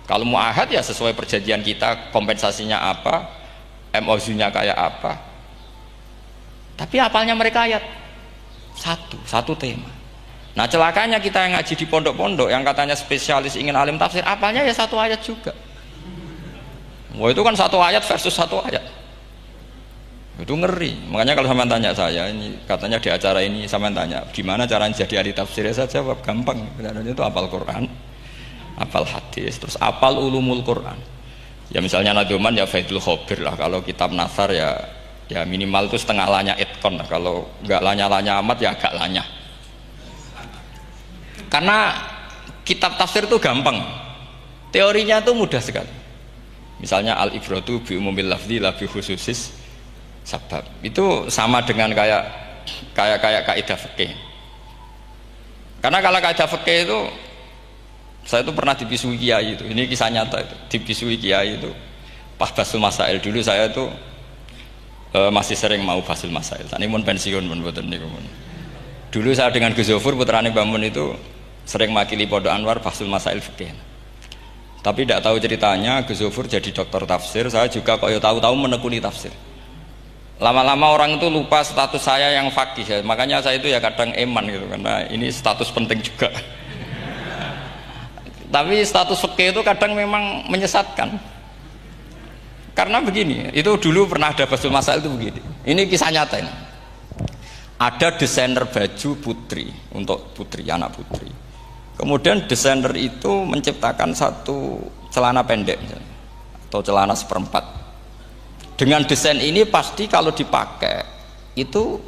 Kalau muahad ya sesuai perjanjian kita, kompensasinya apa, MOU-nya kayak apa. Tapi apalnya mereka ayat satu tema. Nah celakanya kita yang ngaji di pondok-pondok yang katanya spesialis ingin alim tafsir, apalnya ya satu ayat juga. Wah itu kan satu ayat versus satu ayat, itu ngeri. Makanya kalau sama tanya saya, ini katanya di acara ini sama tanya gimana caranya jadi ahli tafsir, saya jawab gampang. Sebenarnya itu hafal Quran, hafal hadis, terus hafal ulumul Quran. Ya misalnya nadoman ya Faidul Khobir lah, kalau kitab Nasar ya minimal itu setengah lanya itkon lah, kalau nggak lanya-lanya amat ya agak lanya. Karena kitab tafsir itu gampang, teorinya itu mudah sekali. Misalnya al-ibratu bi umumil lafzi la bi khususis sabab, itu sama dengan kayak kaidah fikih. Karena kalau kaidah fikih itu saya itu pernah dibisui kiai itu, ini kisah nyata itu, dibisui kiai itu pas basul masail. Dulu saya itu masih sering mau basul masail. Tadi mun pensiun mun boten niku. Dulu saya dengan Gus Zofur putrane Mbah Mun itu sering makili Pondok Anwar basul masail fikih. Tapi tidak tahu ceritanya Gus Zofur jadi dokter tafsir, saya juga kok ya tahu-tahu menekuni tafsir. Lama-lama orang itu lupa status saya yang fakih ya. Makanya saya itu ya kadang eman gitu, karena ini status penting juga. Tapi status fikih itu kadang memang menyesatkan. Karena begini, itu dulu pernah ada basul masail itu begini. Ini kisah nyata ini. Ada desainer baju putri, untuk putri, anak putri. Kemudian desainer itu menciptakan satu celana pendek misalnya, atau celana seperempat. Dengan desain ini pasti kalau dipakai itu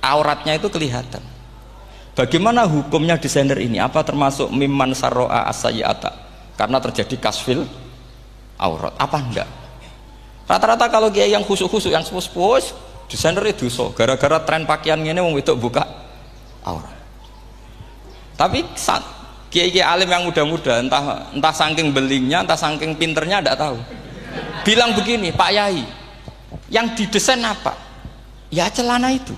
auratnya itu kelihatan. Bagaimana hukumnya desainer ini? Apa termasuk mimman sarro'a as-sayyi'ata? Karena terjadi kasfil aurat. Apa enggak? Rata-rata kalau kiai yang khusuk-khusuk, yang sepuh-sepuh, desainer itu dosa. Gara-gara tren pakaian ini wong wedok buka aurat. Tapi kiai-kiai alim yang muda-muda, entah saking belingnya, entah saking pinternya, enggak tahu. Bilang begini, Pak Yai, yang didesain apa? Ya celana itu.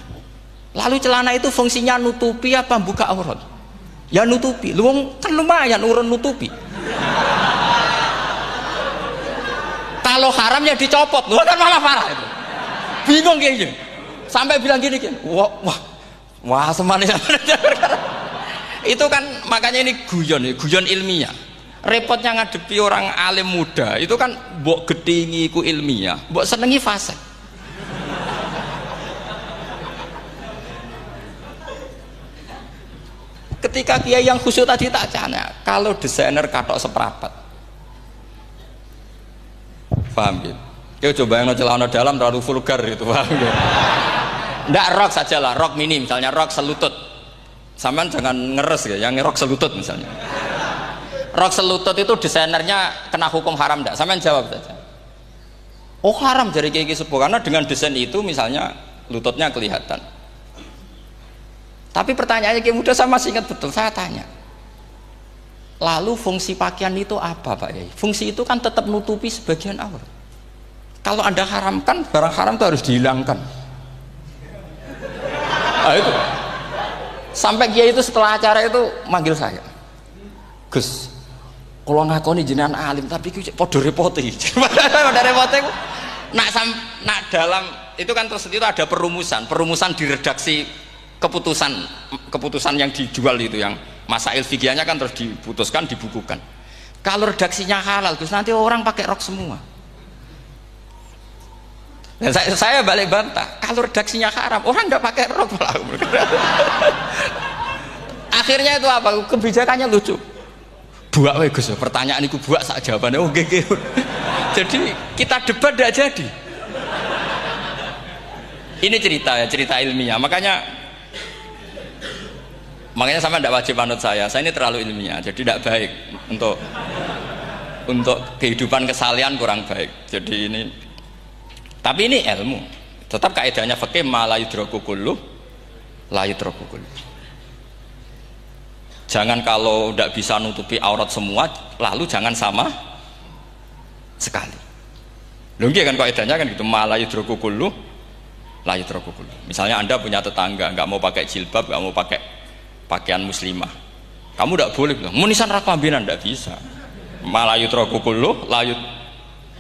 Lalu celana itu fungsinya nutupi apa buka aurat? Ya nutupi. Lu kan lumayan urun nutupi. Kalau haram ya dicopot. Lu kan malah parah itu. bingung kayaknya. Sampai bilang gini kan, wah semuanya. Itu kan makanya ini guyon ilmiah. Repotnya ngadepi orang alim muda itu kan mbok gedhingi ku ilmiah, mbok senengi fase. Ketika kiai yang khusyuk tadi tak tanya, kalau desainer katok seprapat, paham gitu? Kau coba yang celana dalam terlalu vulgar itu, paham gitu? Nggak rok sajalah, rok mini misalnya, rok selutut. Sampean jangan ngeres ya, yang rok selutut misalnya. Rok selutut itu desainernya kena hukum haram enggak? Sampean jawab saja. Oh haram dari kiai sepuh karena dengan desain itu misalnya lututnya kelihatan. Tapi pertanyaannya kiai muda saya masih ingat betul, saya tanya. Lalu fungsi pakaian itu apa Pak Yai? Fungsi itu kan tetap nutupi sebagian aurat. Kalau Anda haramkan, barang haram itu harus dihilangkan. Nah, itu. Sampai kiai itu setelah acara itu manggil saya. Gus, kalau ngakoni jenengan alim tapi podo repote. Podo repote nak dalam itu kan terus itu ada perumusan di redaksi keputusan yang dijual itu yang masail fikihnya kan terus diputuskan dibukukan. Kalau redaksinya halal Gus nanti orang pakai rok semua. Dan saya balik bantah, kalau redaksinya haram, orang nggak pakai rok malah. Akhirnya itu apa? Kebijakannya lucu. Buak we Gus, pertanyaan itu buak sak jawabannya oke. Jadi kita debat tidak jadi. Ini cerita ilmiah. Makanya sama tidak wajib manut saya ini terlalu ilmiah, jadi tidak baik untuk kehidupan kesalian kurang baik. Jadi ini. Tapi ini ilmu. Tetap kaidahnya fikih ma la yudraku kullu la yudraku kullu. Jangan kalau tidak bisa nutupi aurat semua, lalu jangan sama sekali. Lho nggih kan kaidahnya kan gitu, ma la yudraku kullu la yudraku kullu. Misalnya Anda punya tetangga nggak mau pakai jilbab, nggak mau pakai pakaian muslimah. Kamu tidak boleh bilang, "Munisan ra kambinan," tidak bisa. Ma la yudraku kullu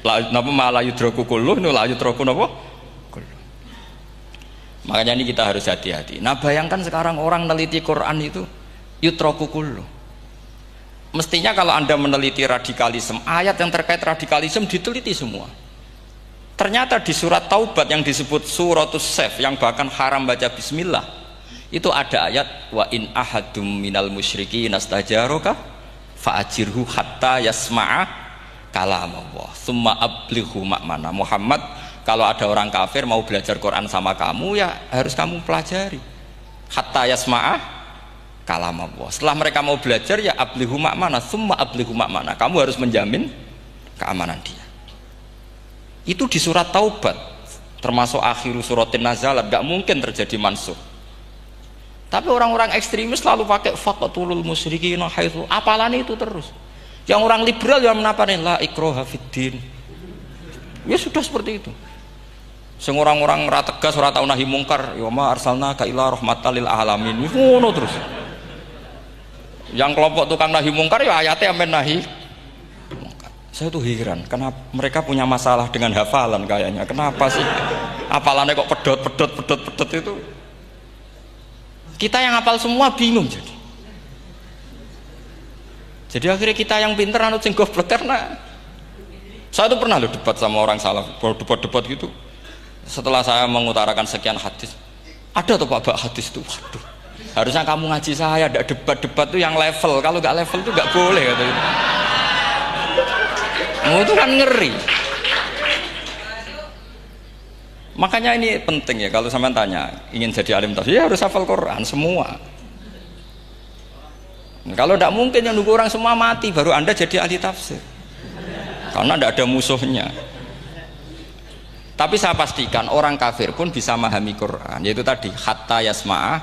napa malah yudraku kulluh nu la yudraku napa kulluh. Makanya ini kita harus hati-hati. Nah bayangkan sekarang orang meneliti Quran itu yudraku kulluh. Mestinya kalau Anda meneliti radikalisme, ayat yang terkait radikalisme diteliti semua. Ternyata di surat Taubat yang disebut suratus Saif yang bahkan haram baca bismillah, itu ada ayat wa in ahadum minal musyrikin nastajaroka fa'ajirhu hatta yasma'a kalam Allah summa ablighu makmana. Muhammad, kalau ada orang kafir mau belajar Quran sama kamu ya harus kamu pelajari hatta yasma'a kalam Allah. Setelah mereka mau belajar ya ablighu makmana summa ablighu makmana, kamu harus menjamin keamanan dia. Itu di surat Taubat termasuk akhiru suratin nazalat, gak mungkin terjadi mansuh. Tapi orang-orang ekstremis selalu pakai faqatulul musyrikin haitsu, apalan itu terus. Yang orang liberal yang menaparin la ikraha fiddin. Ya sudah seperti itu. Sing orang-orang ora tegas, ora tau nahi mungkar, ya ma arsalnaka ila rahmatal lil alamin. Ngono terus. Yang kelompok tukang nahi mungkar ya ayatnya amen nahi mungkar. Saya tuh heran, kenapa mereka punya masalah dengan hafalan kayaknya. Kenapa sih? Hafalannya kok pedot itu. Kita yang hafal semua bingung jadi. Jadi akhirnya kita yang pinter anut sing goblok, karena saya tuh pernah loh debat sama orang salaf, debat gitu. Setelah saya mengutarakan sekian hadis, ada tuh Pak hadis tuh, waduh, harusnya kamu ngaji saya, ada debat tuh yang level, kalau nggak level tuh nggak boleh katanya. Itu kan ngeri. Makanya ini penting ya, kalau sampean tanya ingin jadi alim tafsir ya harus hafal Quran semua. Kalau tidak mungkin yang nunggu orang semua mati baru Anda jadi ahli tafsir, karena tidak ada musuhnya. Tapi saya pastikan orang kafir pun bisa memahami Quran, yaitu tadi hatta yasma'a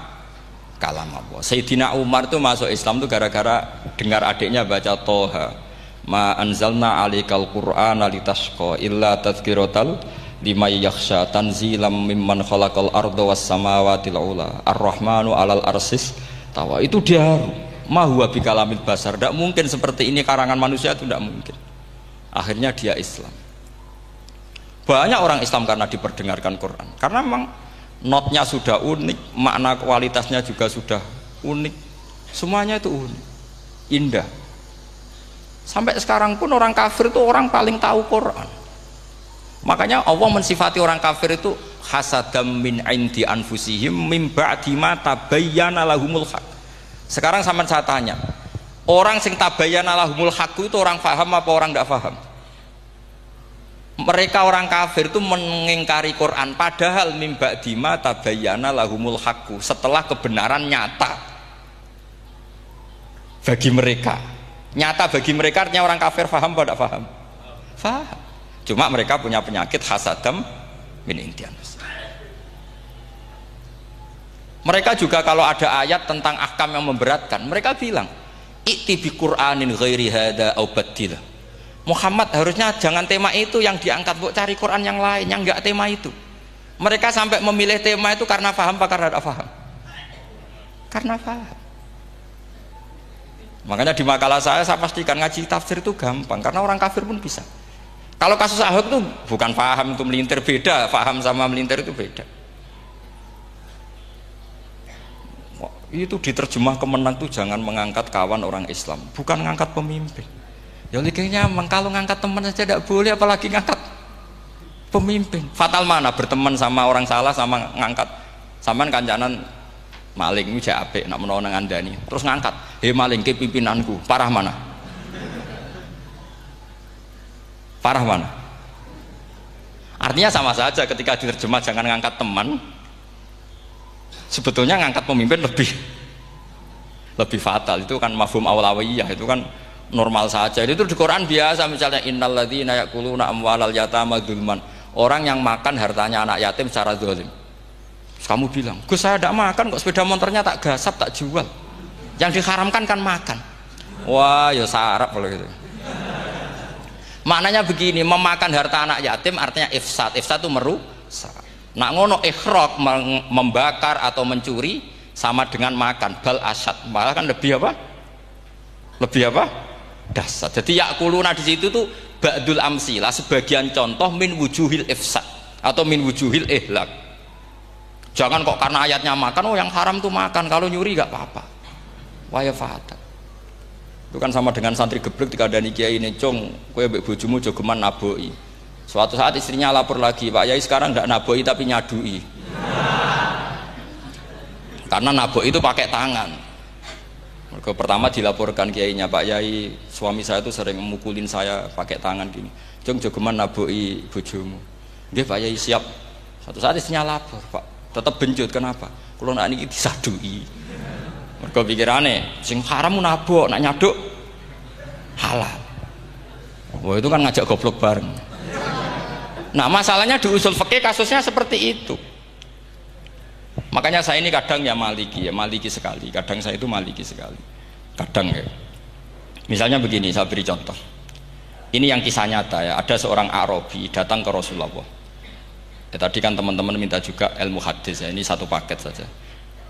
kalam Allah. Sayyidina Umar itu masuk Islam itu gara-gara dengar adiknya baca Toha, ma anzalna alikal Qur'ana litashqa illa tadhkiratal liman yakhsha tanzilam mimman khalaqal arda was samawati ula ar-rahmanu alal arsis tawa. Itu dia mahuwa bikalamil basar, tidak mungkin seperti ini karangan manusia, itu tidak mungkin. Akhirnya dia Islam. Banyak orang Islam karena diperdengarkan Quran. Karena memang notnya sudah unik, makna kualitasnya juga sudah unik. Semuanya itu unik, indah. Sampai sekarang pun orang kafir itu orang paling tahu Quran. Makanya Allah mensifati orang kafir itu hasadam min indi anfusihim mim ba'di ma tabayyana lahumul haq. Sekarang sama saya tanya, orang sing tabayyana lahumul haq itu orang paham apa orang tidak paham? Mereka orang kafir itu mengingkari Quran padahal mim ba'di ma tabayyana lahumul haq, setelah kebenaran nyata bagi mereka. Nyata bagi mereka artinya orang kafir paham apa tidak paham? Paham. Cuma mereka punya penyakit hasadam min indi anfusihim. Mereka juga kalau ada ayat tentang ahkam yang memberatkan, mereka bilang, "I'ti bi Qur'anin ghairi hada au badil." Muhammad harusnya jangan tema itu yang diangkat, buat cari Quran yang lain yang enggak tema itu. Mereka sampai memilih tema itu karena paham apa karena tidak paham? Karena paham. Makanya di makalah saya pastikan ngaji tafsir itu gampang karena orang kafir pun bisa. Kalau kasus Ahok itu bukan paham itu melintir, beda. Paham sama melintir itu beda. Itu diterjemah kemenang tuh jangan mengangkat kawan orang Islam, bukan ngangkat pemimpin. Ya likanya kalau ngangkat teman saja tidak boleh, apalagi ngangkat pemimpin. Fatal mana berteman sama orang salah sama ngangkat. Saman kancanan maling itu apik nak menawa nang andani. Terus ngangkat, "Hei maling ke pimpinanku." Parah mana? Parah mana? Artinya sama saja ketika diterjemah jangan ngangkat teman. Sebetulnya ngangkat pemimpin lebih fatal. Itu kan mafhum awlawiyah, itu kan normal saja. Itu di Quran biasa, misalnya innalladzina ya'kuluna amwalal yatama dzulman, orang yang makan hartanya anak yatim secara zalim. Terus kamu bilang, "Gus, saya tidak makan kok, sepeda motornya tak gasap, tak jual." Yang diharamkan kan makan. Wah, ya sarap kalau gitu. Maknanya begini, memakan harta anak yatim artinya ifsad. Ifsad itu merusak. Nak ngono ikhraq, membakar atau mencuri sama dengan makan, bal asyad, malah kan lebih apa? Lebih apa? Dasar. Jadi yakuluna di situ tuh ba'dul amsilah, sebagian contoh min wujuhil ifsad atau min wujuhil ihlak. Jangan kok karena ayatnya makan, oh yang haram tuh makan, kalau nyuri gak apa-apa. Waya fatal. Itu kan sama dengan santri geblek dikandani kiai ini, "Cung, kowe mbek bojomu jogeman naboki." Suatu saat istrinya lapor lagi, "Pak Yai sekarang tidak naboi tapi nyadui." Karena naboi itu pakai tangan. Pertama dilaporkan kiainya, "Pak Yai, suami saya itu sering memukulin saya pakai tangan gini. Jong jogeman naboi bojomu." "Nggih Pak Yai, siap." Suatu saat istrinya lapor, "Pak, tetap benjut, kenapa? Kalau nak ini disadui." Mergo pikirane sing haram nabok, nak nyaduk halal. Wah, itu kan ngajak goblok bareng. Nah, masalahnya di usul fikih kasusnya seperti itu. Makanya saya ini kadang ya maliki sekali. Kadang saya itu maliki sekali. Kadang ya. Misalnya begini, saya beri contoh. Ini yang kisah nyata ya. Ada seorang Arabi datang ke Rasulullah. Ya, tadi kan teman-teman minta juga ilmu hadis ya. Ini satu paket saja.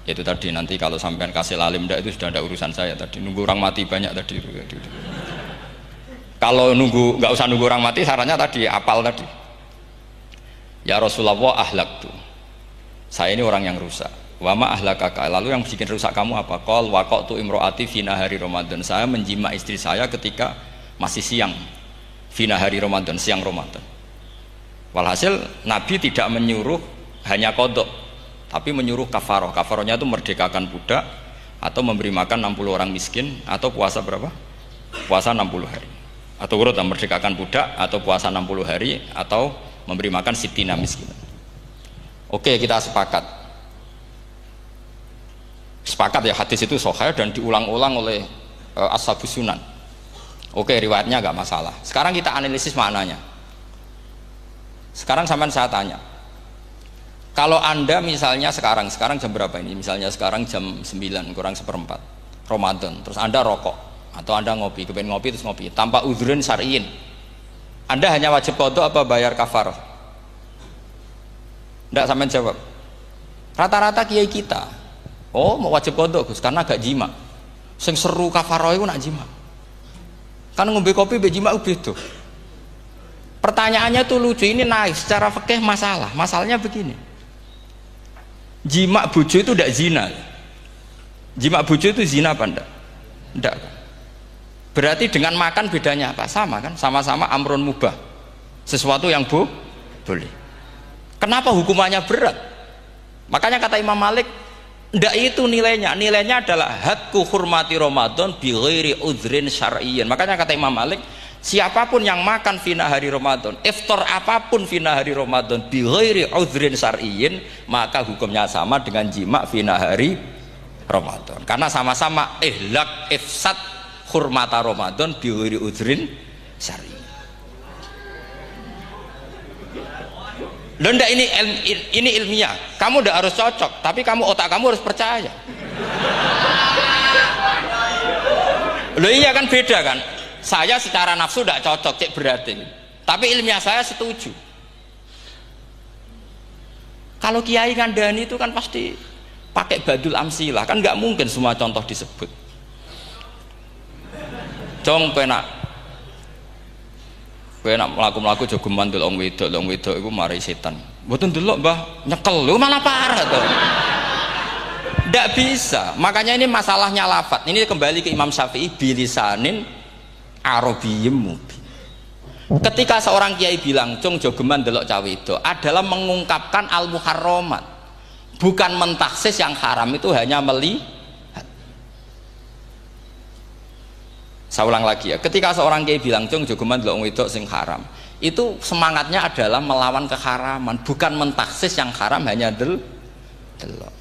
Yaitu tadi nanti kalau sampean kasih lalim itu sudah ada urusan saya tadi. Nunggu orang mati banyak tadi. Kalau nggak usah nunggu orang mati, sarannya tadi apal tadi. "Ya Rasulullah, ahlak tuh. Saya ini orang yang rusak. Wama ahlakaka. Lalu yang bikin rusak kamu apa? Qol waqatu imro'ati fi nahari Ramadan. Saya menjima istri saya ketika masih siang. Fi nahari Ramadan, siang Ramadan. Walhasil Nabi tidak menyuruh hanya kodok, tapi menyuruh kafaroh. Kafarohnya itu merdekakan budak atau memberi makan 60 orang miskin atau puasa berapa? Puasa 60 hari. Atau urut merdekakan budak atau puasa 60 hari atau memberi makan sitina miskin. Oke, kita sepakat ya hadis itu sahih dan diulang-ulang oleh ashabus sunan. Oke, riwayatnya agak masalah. Sekarang kita analisis maknanya. Sekarang sampean saya tanya, kalau anda misalnya sekarang jam berapa ini? Misalnya sekarang jam 9 kurang seperempat Ramadan, terus anda rokok atau anda ngopi, kepengen ngopi terus ngopi tanpa udhurun syar'iin, anda hanya wajib qadha apa bayar kafarah? Tidak sampean jawab. Rata-rata kiai kita, oh mau wajib qadha Gus karena gak jima. Sing seru kafarah itu nak jima. Kan ngombe kopi be jima beda. Pertanyaannya tuh lucu, ini naif secara fikih masalahnya begini, jima bojo itu tidak zina, jima bojo itu zina apa enggak? Enggak kan? Berarti dengan makan bedanya apa? Sama kan, sama-sama amrun mubah, sesuatu yang boleh. Kenapa hukumannya berat? Makanya kata Imam Malik, ndak itu nilainya adalah hadku hurmati Ramadan bi ghairi udhrin syar'iyyin. Makanya kata Imam Malik, siapapun yang makan fina hari Ramadan, iftar apapun fina hari Ramadan bi ghairi udhrin syar'iyyin, maka hukumnya sama dengan jima fina hari Ramadan. Karena sama-sama ihlak ifsad hurmata Ramadan bi ghairi udhrin syar'iyyin. Loh enggak, ini ilmiah. Kamu udah harus cocok, tapi otak kamu harus percaya. Loh iya kan, beda kan. Saya secara nafsu tidak cocok, cek berarti. Tapi ilmiah saya setuju. Kalau kiai ngandani itu kan pasti pakai badul amsilah, kan nggak mungkin semua contoh disebut. Cong penak melaku-melaku jogeman delok wong wedok iku mari setan. Mboten delok Mbah, nyekel lho malah parah to. Ndak bisa. Makanya ini masalahnya lafat. Ini kembali ke Imam Syafi'i, bilisanin arabiyyim mubin. Ketika seorang kiai bilang cung jogeman delok cah wedok adalah mengungkapkan al-muharramat. Bukan mentaksis yang haram, itu hanya melihat. Saya ulang lagi ya, ketika seorang kiai bilang cung jogeman delok wedok sing haram, itu semangatnya adalah melawan keharaman, bukan mentaksis yang haram hanya delok.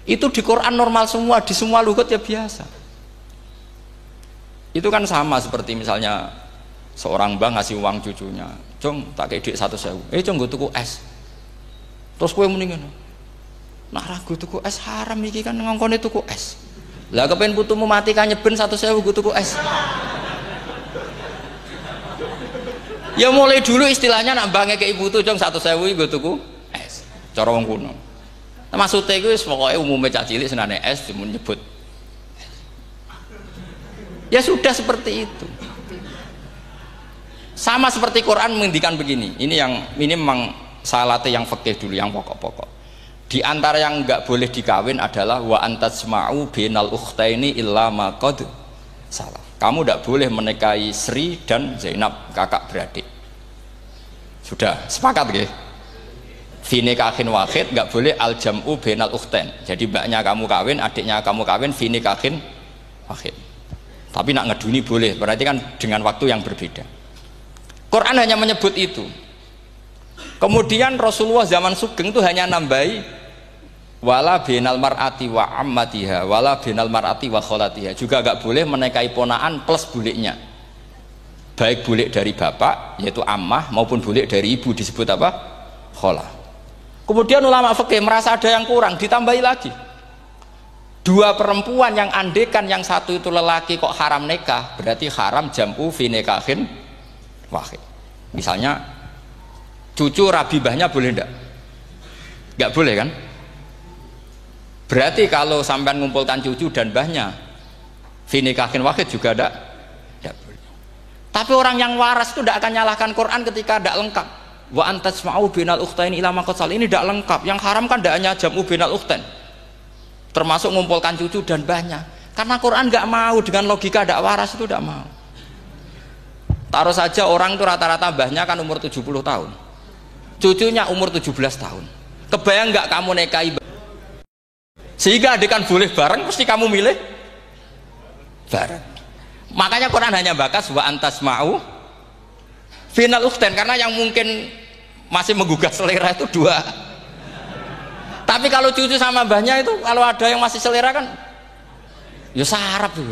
Itu di Quran normal semua, di semua lugat ya biasa. Itu kan sama seperti misalnya seorang mbah ngasih uang cucunya, cung tak kayak duit 100.000, cung gue tuku es. Terus kue mendingan, nak ragu tuku es haram iki kan ngongkone tuku es. Lah kepen putumu mati kan nyeben 100.000 gue tuku es. Ya mulai dulu istilahnya nak bange ke ibu tuh cung 100.000 gue tuku es. Cara wong kuno. Nah, maksudnya gue pokoknya umumnya cah cilik senane es cuma nyebut. Ya sudah seperti itu. Sama seperti Quran menghentikan begini. Ini memang salate yang fikih dulu, yang pokok-pokok. Di antara yang nggak boleh dikawin adalah wa antasma'u binal ukhtaini illa ma qad salah. Kamu tidak boleh menikahi Sri dan Zainab, kakak beradik. Sudah sepakat nggih? Fi nikahin wahid nggak boleh al jam'u binal ukhtain. Jadi mbaknya kamu kawin, adiknya kamu kawin fi nikahin wahid. Tapi nak ngeduni boleh, berarti kan dengan waktu yang berbeda. Quran hanya menyebut itu. Kemudian Rasulullah zaman Sugeng itu hanya nambahi wala binal mar'ati wa ammatiha wala binal mar'ati wa kholatiha, juga gak boleh menikahi ponaan plus buliknya, baik bulik dari bapak yaitu ammah maupun bulik dari ibu disebut apa? Kholah. Kemudian ulama fikih merasa ada yang kurang, ditambahi lagi. Dua perempuan yang andekan yang satu itu lelaki kok haram nikah, berarti haram jam'u fi nikahin wahid. Misalnya cucu rabibahnya boleh enggak? Enggak boleh kan? Berarti kalau sampai ngumpulkan cucu dan mbahnya fi nikahin wahid juga enggak boleh. Tapi orang yang waras itu tidak akan nyalahkan Quran ketika tidak lengkap. Wa antasma'u binal ukhtain ila ma qad sal, ini tidak lengkap. Yang haram kan tidak hanya jam'u binal ukhtain, termasuk ngumpulkan cucu dan mbahnya. Karena Quran nggak mau dengan logika tidak waras, itu tidak mau. Taruh saja orang itu rata-rata mbahnya kan umur 70 tahun, cucunya umur 17 tahun. Kebayang nggak kamu nikahi sehingga adik kan boleh bareng, mesti kamu milih bareng. Makanya Quran hanya bakas wa antasma'u final ukhtain, karena yang mungkin masih menggugah selera itu dua. Tapi kalau cucu sama mbahnya itu, kalau ada yang masih selera kan ya sarap tuh.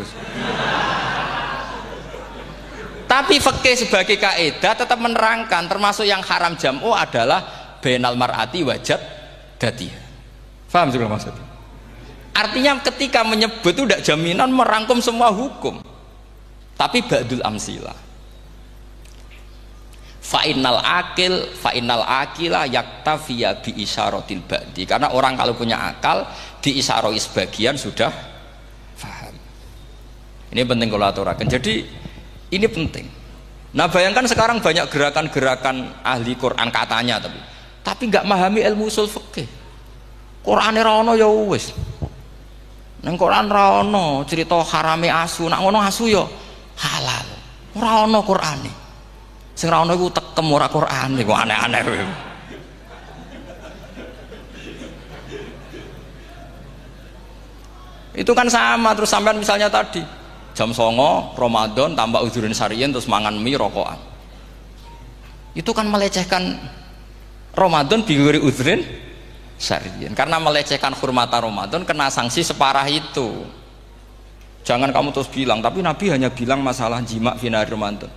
Tapi fikih sebagai kaidah tetap menerangkan termasuk yang haram jam'u adalah bainal mar'ati wajad datiha. Paham juga maksudnya? Artinya ketika menyebut itu tidak jaminan merangkum semua hukum, tapi ba'dul amsilah. Fa'innal akila yaktafiya bi isyaratil ba'di, karena orang kalau punya akal diisyarai sebagian sudah paham. Ini penting kalau aturakan. Jadi ini penting. Nah bayangkan sekarang banyak gerakan-gerakan ahli Quran katanya tapi nggak memahami ilmu usul fikih. Qur'ane ra ono ya wis. Nang Quran ra ono cerita harame asu, nak ngono asu ya halal. Ora ono Qur'ane. Sing ra ono iku tekem ora Qur'ane, kok aneh-aneh kowe. Itu kan sama terus sampean misalnya tadi jam 09.00 Ramadan tambah udzurin syariyin terus mangan mie rokokan. Itu kan melecehkan Ramadan biguri udzurin syariyin. Karena melecehkan hurmata Ramadan kena sanksi separah itu. Jangan kamu terus bilang, tapi Nabi hanya bilang masalah jima finari Ramadan.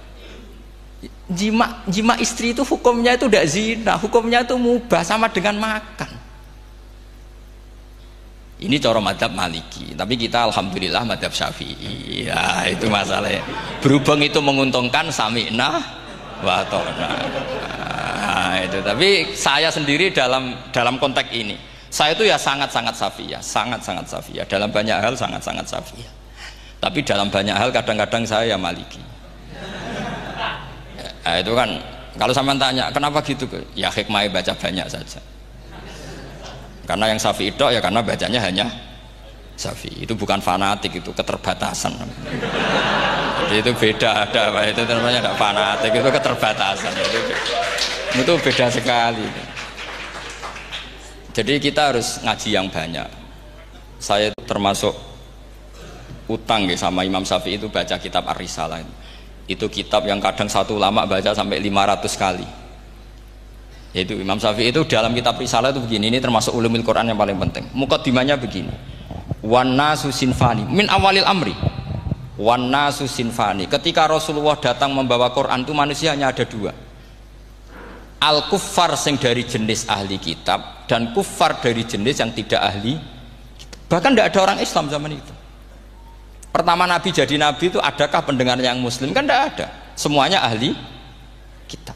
Jima istri itu hukumnya itu tidak zina, hukumnya itu mubah sama dengan makan. Ini cara madzhab Maliki, tapi kita alhamdulillah madzhab Syafi'i. Ya itu masalahnya. Berhubung itu menguntungkan sami'na wa ta'na. Nah, itu. Tapi saya sendiri dalam konteks ini, saya itu ya sangat-sangat Syafi'iyah, sangat-sangat Syafi'iyah. Dalam banyak hal sangat-sangat Syafi'iyah. Tapi dalam banyak hal kadang-kadang saya ya Maliki. Nah, itu kan kalau sampean tanya kenapa gitu, ya hikmahnya baca banyak saja. Karena yang Syafi'i itu ya karena bacanya hanya Syafi'i. Itu bukan fanatik, itu keterbatasan. Jadi itu beda, itu namanya tidak fanatik, itu keterbatasan. Itu beda sekali. Jadi kita harus ngaji yang banyak. Saya termasuk utang ya sama Imam Syafi'i itu baca kitab Ar-Risalah. Itu kitab yang kadang satu ulama baca sampai 500 kali. Yaitu Imam Syafi'i itu dalam kitab Risalah itu begini, ini termasuk ulumul Quran yang paling penting. Muqaddimahnya begini. Wan nasu sinfani min awalil amri. Wan nasu sinfani. Ketika Rasulullah datang membawa Quran itu manusia hanya ada dua. Al kuffar sing dari jenis ahli kitab dan kuffar dari jenis yang tidak ahli kitab. Bahkan tidak ada orang Islam zaman itu. Pertama Nabi jadi Nabi itu adakah pendengar yang Muslim? Kan tidak ada. Semuanya ahli kitab.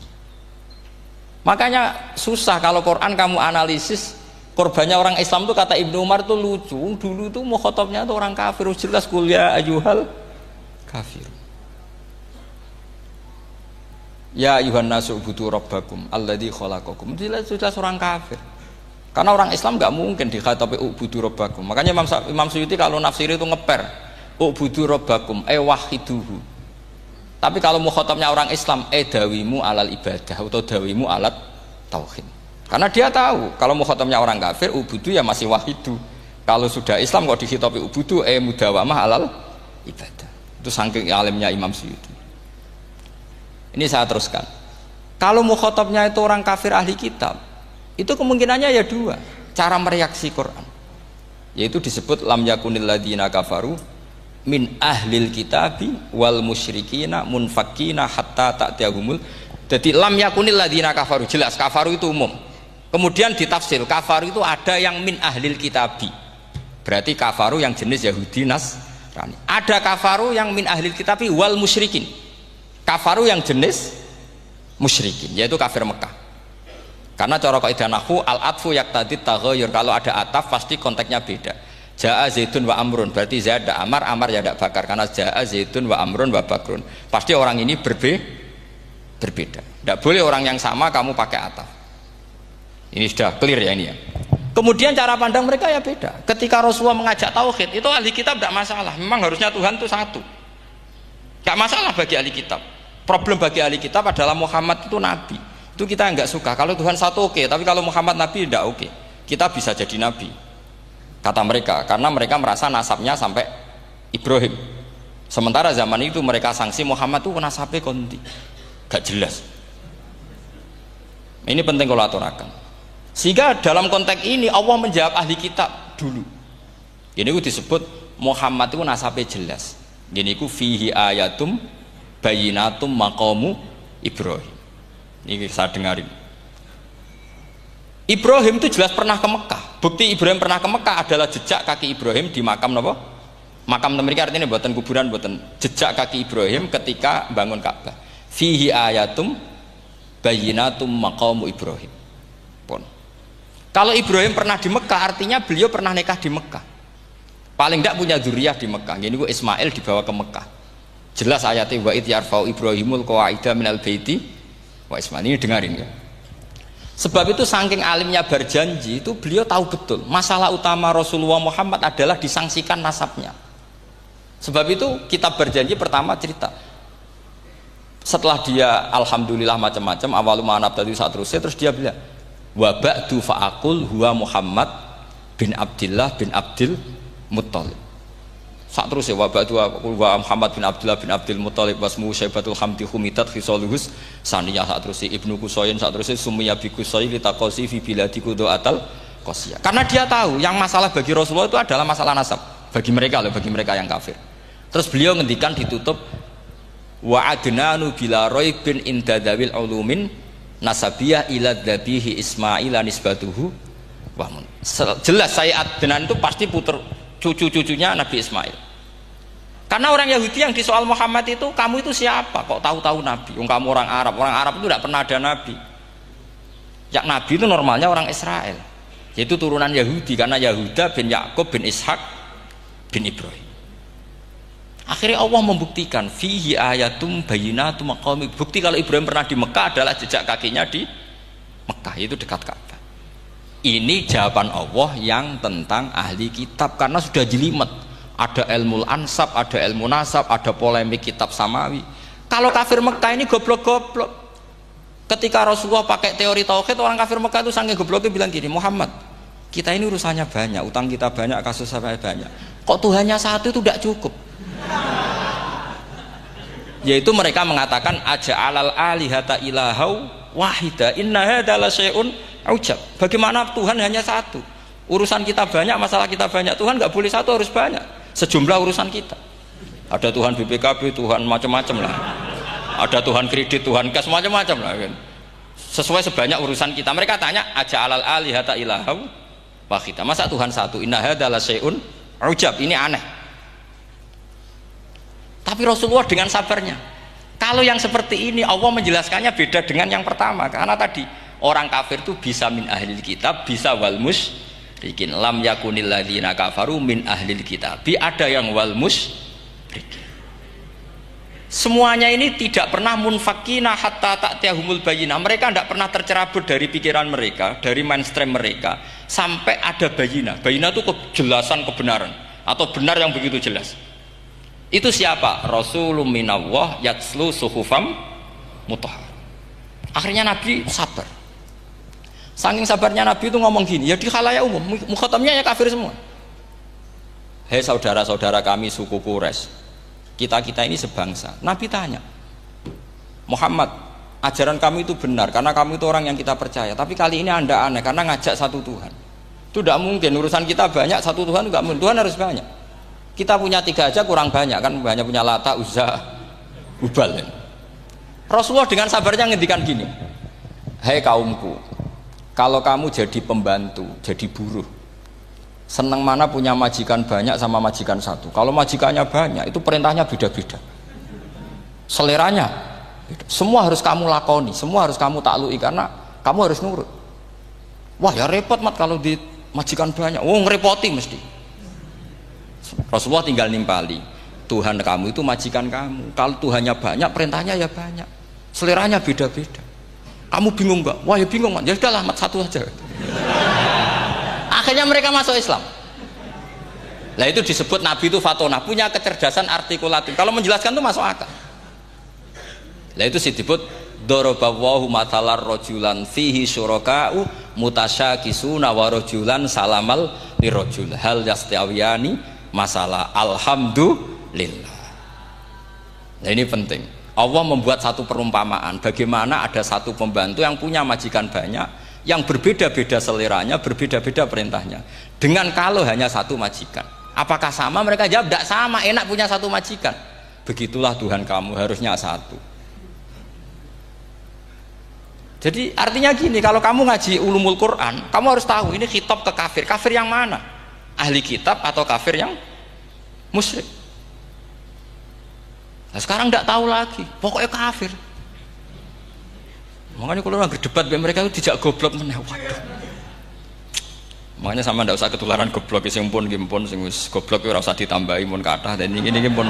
Makanya susah kalau Quran kamu analisis korbannya orang Islam tuh, kata Ibnu Umar tuh lucu. Dulu tuh mukhatabnya tuh orang kafir, jelas kuliah ayuhal kafir. Ya ayuhan nasu ubudu rabbakum alladzi khalaqakum. Jelas orang kafir. Karena orang Islam nggak mungkin dikhatabi ubudu rabbakum. Makanya Imam Suyuti kalau nafsir itu ngeper ubudu rabbakum wahiduhu. Tapi kalau mukhatabnya orang Islam, dawimu alal ibadah atau dawimu alat tauhid. Karena dia tahu kalau mukhatabnya orang kafir, ubudu ya masih wahidu. Kalau sudah Islam kok dikhitabi ubudu, mudawamah alal ibadah. Itu saking alimnya Imam Suyuti. Ini saya teruskan. Kalau mukhatabnya itu orang kafir ahli kitab, itu kemungkinannya ya dua. Cara mereaksi Quran, yaitu disebut lam yakunil ladzina kafaru min ahlil kitabi wal musyrikina munfakina hatta ta'tiyahumul. Jadi lam yakunil ladzina kafaru, jelas kafaru itu umum. Kemudian ditafsir kafaru itu ada yang min ahlil kitabi, berarti kafaru yang jenis Yahudi Nasrani. Ada kafaru yang min ahlil kitabi wal musyrikin, kafaru yang jenis musyrikin, yaitu kafir Mekah. Karena cara kaidah nahwu al atfu yaqtadi taghayyur, kalau ada ataf pasti konteksnya beda. Ja'a Zaidun wa Amrun, berarti Zaid ada Amar, Amar ya ada Bakar. Karena Ja'a Zaidun wa Amrun wa Bakrun, pasti orang ini berbeda. Tidak boleh orang yang sama kamu pakai ataf. Ini sudah clear ya ini ya. Kemudian cara pandang mereka ya beda. Ketika Rasulullah mengajak tauhid, itu ahli kitab tidak masalah. Memang harusnya Tuhan itu satu, tidak masalah bagi ahli kitab. Problem bagi ahli kitab adalah Muhammad itu nabi. Itu kita nggak suka. Kalau Tuhan satu oke, tapi kalau Muhammad nabi tidak oke. Kita bisa jadi nabi, kata mereka, karena mereka merasa nasabnya sampai Ibrahim. Sementara zaman itu mereka sanksi Muhammad itu nasabnya konti, gak jelas. Ini penting kalau aturakan. Sehingga dalam konteks ini Allah menjawab ahli kitab dulu. Ini itu disebut Muhammad itu nasabnya jelas. Ini itu fihi ayatum bayinatum maqamu Ibrahim. Ini saya dengarin. Ibrahim itu jelas pernah ke Mekah. Bukti Ibrahim pernah ke Mekah adalah jejak kaki Ibrahim di makam apa? Makam mereka, artinya buatan kuburan, buatan jejak kaki Ibrahim ketika bangun Ka'bah. Fihi ayatum bayinatum maqamu Ibrahim. Pun. Kalau Ibrahim pernah di Mekah, artinya beliau pernah nikah di Mekah. Paling tidak punya dzurriyyah di Mekah. Jadi Ismail dibawa ke Mekah. Jelas ayatnya wa id yarfa'u Ibrahimul qawaida minal baiti wa Ismail. Ini dengarin ya. Sebab itu saking alimnya berjanji itu beliau tahu betul masalah utama Rasulullah Muhammad adalah disangsikan nasabnya. Sebab itu kitab berjanji pertama cerita setelah dia alhamdulillah macam-macam awalu ma'anab tadi saat terus dia bilang wa ba'du fa'akul huwa Muhammad bin Abdillah bin Abdil Muttalib. Saat terus ya wa ba'du wa Muhammad bin Abdullah bin Abdil Muttalib wasmu Syaibatul Hamdi Humidat Khisaluhus saniyah. Saat terus Ibnu Qusayn saat terus Sumiyya bi Qusay li taqasi fi biladi Qudatul Qasiyah. Karena dia tahu yang masalah bagi Rasulullah itu adalah masalah nasab bagi mereka loh, bagi mereka yang kafir. Terus beliau ngendikan ditutup wa adnanu bila raibin inda dawil ulumin nasabiyah ila dhabihi Ismail nisbatuhu wa mun. Jelas saya Adnan itu pasti puter cucu-cucunya Nabi Ismail. Karena orang Yahudi yang disoal Muhammad itu, kamu itu siapa? Kok tahu-tahu Nabi? Kamu orang Arab. Orang Arab itu tidak pernah ada Nabi. Yang Nabi itu normalnya orang Israel, yaitu turunan Yahudi, karena Yahuda bin Yakub bin Ishak bin Ibrahim. Akhirnya Allah membuktikan fihi ayatum bayyinatum maqami. Bukti kalau Ibrahim pernah di Mekah adalah jejak kakinya di Mekah, itu dekat Ka'bah. Ini jawaban Allah yang tentang ahli kitab, karena sudah jelimet. Ada ilmu ansab, ada ilmu nasab, ada polemik kitab samawi. Kalau kafir Mekah ini goblok-goblok. Ketika Rasulullah pakai teori tauhid, orang kafir Mekah itu saking gobloknya bilang gini, Muhammad, kita ini urusannya banyak, utang kita banyak, kasus saya banyak. Kok Tuhannya satu itu tidak cukup? Yaitu mereka mengatakan aja'alal alihata ilahau wahida inna hadza la syai'un ujab. Bagaimana Tuhan hanya satu? Urusan kita banyak, masalah kita banyak. Tuhan nggak boleh satu, harus banyak. Sejumlah urusan kita. Ada Tuhan BPKB, Tuhan macam-macam lah. Ada Tuhan kredit, Tuhan kas, macam-macam lah kan. Sesuai sebanyak urusan kita. Mereka tanya aja'alal alihata ilahau wahida. Masa Tuhan satu? Inna hadza la syai'un ujab. Ini aneh. Tapi Rasulullah dengan sabarnya. Kalau yang seperti ini Allah menjelaskannya beda dengan yang pertama. Karena tadi orang kafir itu bisa min ahlil kitab, bisa wal musyrikin. Lam yakunil ladzina kafaru min ahlil kitab. Ada yang wal musyrikin. Semuanya ini tidak pernah munfakina hatta ta'tiyahumul bayyinah. Mereka tidak pernah tercerabut dari pikiran mereka, dari mainstream mereka sampai ada bayyinah. Bayyinah itu kejelasan kebenaran atau benar yang begitu jelas. Itu siapa? Rasulun minallah yatslu suhufam mutahhar. Akhirnya Nabi sabar. Saking sabarnya Nabi itu ngomong gini, ya di khalayak umum, mukhatamnya ya kafir semua. Hei saudara-saudara kami suku Quraisy, kita ini sebangsa. Nabi tanya, Muhammad, ajaran kami itu benar karena kamu itu orang yang kita percaya. Tapi kali ini Anda aneh karena ngajak satu Tuhan. Itu tidak mungkin. Urusan kita banyak, satu Tuhan enggak mungkin. Tuhan harus banyak. Kita punya 3 aja kurang banyak kan, banyak punya Lata, Uzza, Hubal ya. Rasulullah dengan sabarnya ngendikan gini, hei kaumku, kalau kamu jadi pembantu, jadi buruh, senang mana punya majikan banyak sama majikan satu. Kalau majikannya banyak itu perintahnya beda-beda, seleranya beda. Semua harus kamu lakoni, semua harus kamu taklui karena kamu harus nurut. Wah ya repot mat kalau di majikan banyak, ngerepoti mesti. Rasulullah tinggal nimpali, Tuhan kamu itu majikan kamu. Kalau Tuhannya banyak, perintahnya ya banyak, seleranya beda-beda. Kamu bingung nggak? Wah ya bingung, ya sudahlah mat satu aja. Akhirnya mereka masuk Islam. Nah itu disebut Nabi itu fatona, punya kecerdasan artikulatif. Kalau menjelaskan itu masuk akal. Nah itu disebut dorobawahu matalar rojulan fihi syuraka'u mutasyakisuna wa rojulan salamal lirojul hal yastawiyani masalah alhamdulillah. Nah ini penting. Allah membuat satu perumpamaan bagaimana ada satu pembantu yang punya majikan banyak, yang berbeda-beda seleranya, berbeda-beda perintahnya. Dengan kalau hanya satu majikan, apakah sama? Mereka jawab tidak sama, enak punya satu majikan. Begitulah Tuhan kamu, harusnya satu. Jadi artinya gini, kalau kamu ngaji ulumul Quran, kamu harus tahu ini khitab ke kafir. Kafir yang mana? Ahli kitab atau kafir yang musyrik. Nah sekarang tidak tahu lagi, pokoknya kafir. Makanya kalau orang berdebat mereka itu tidak goblok meneh. Waduh. Makanya sama tidak usah ketularan goblok, sing pun sing wis goblok ora usah ditambahi mun kathah dan ini pun.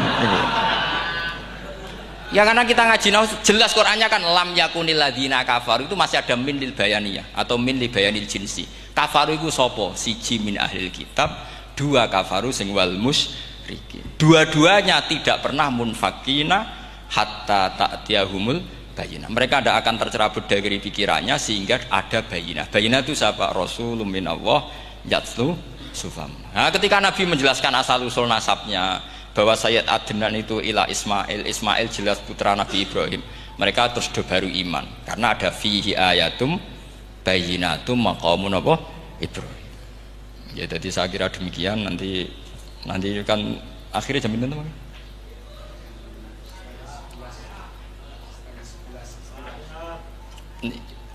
Ya karena kita ngaji nahu jelas Qur'annya kan lam yakunil ladzina kafaru itu masih ada min lil bayaniyah atau min lil bayanil jinsi. Kafaru itu sapa? Siji min ahlil kitab, dua kafaru sing wal musyrikin. Dua-duanya tidak pernah munfakina hatta ta'tiyahumul bayinah. Mereka tidak akan tercerabut dari pikirannya sehingga ada bayinah. Bayinah itu siapa? Rasulun minallah yatlu sufam. Nah, ketika Nabi menjelaskan asal usul nasabnya bahwa Sayyid Adnan itu ila Ismail, Ismail jelas putra Nabi Ibrahim, mereka terus baru iman karena ada fihi ayatum bayinatum maqamun apa Ibrahim. Ya jadi saya kira demikian. Nanti kan akhirnya jam itu teman.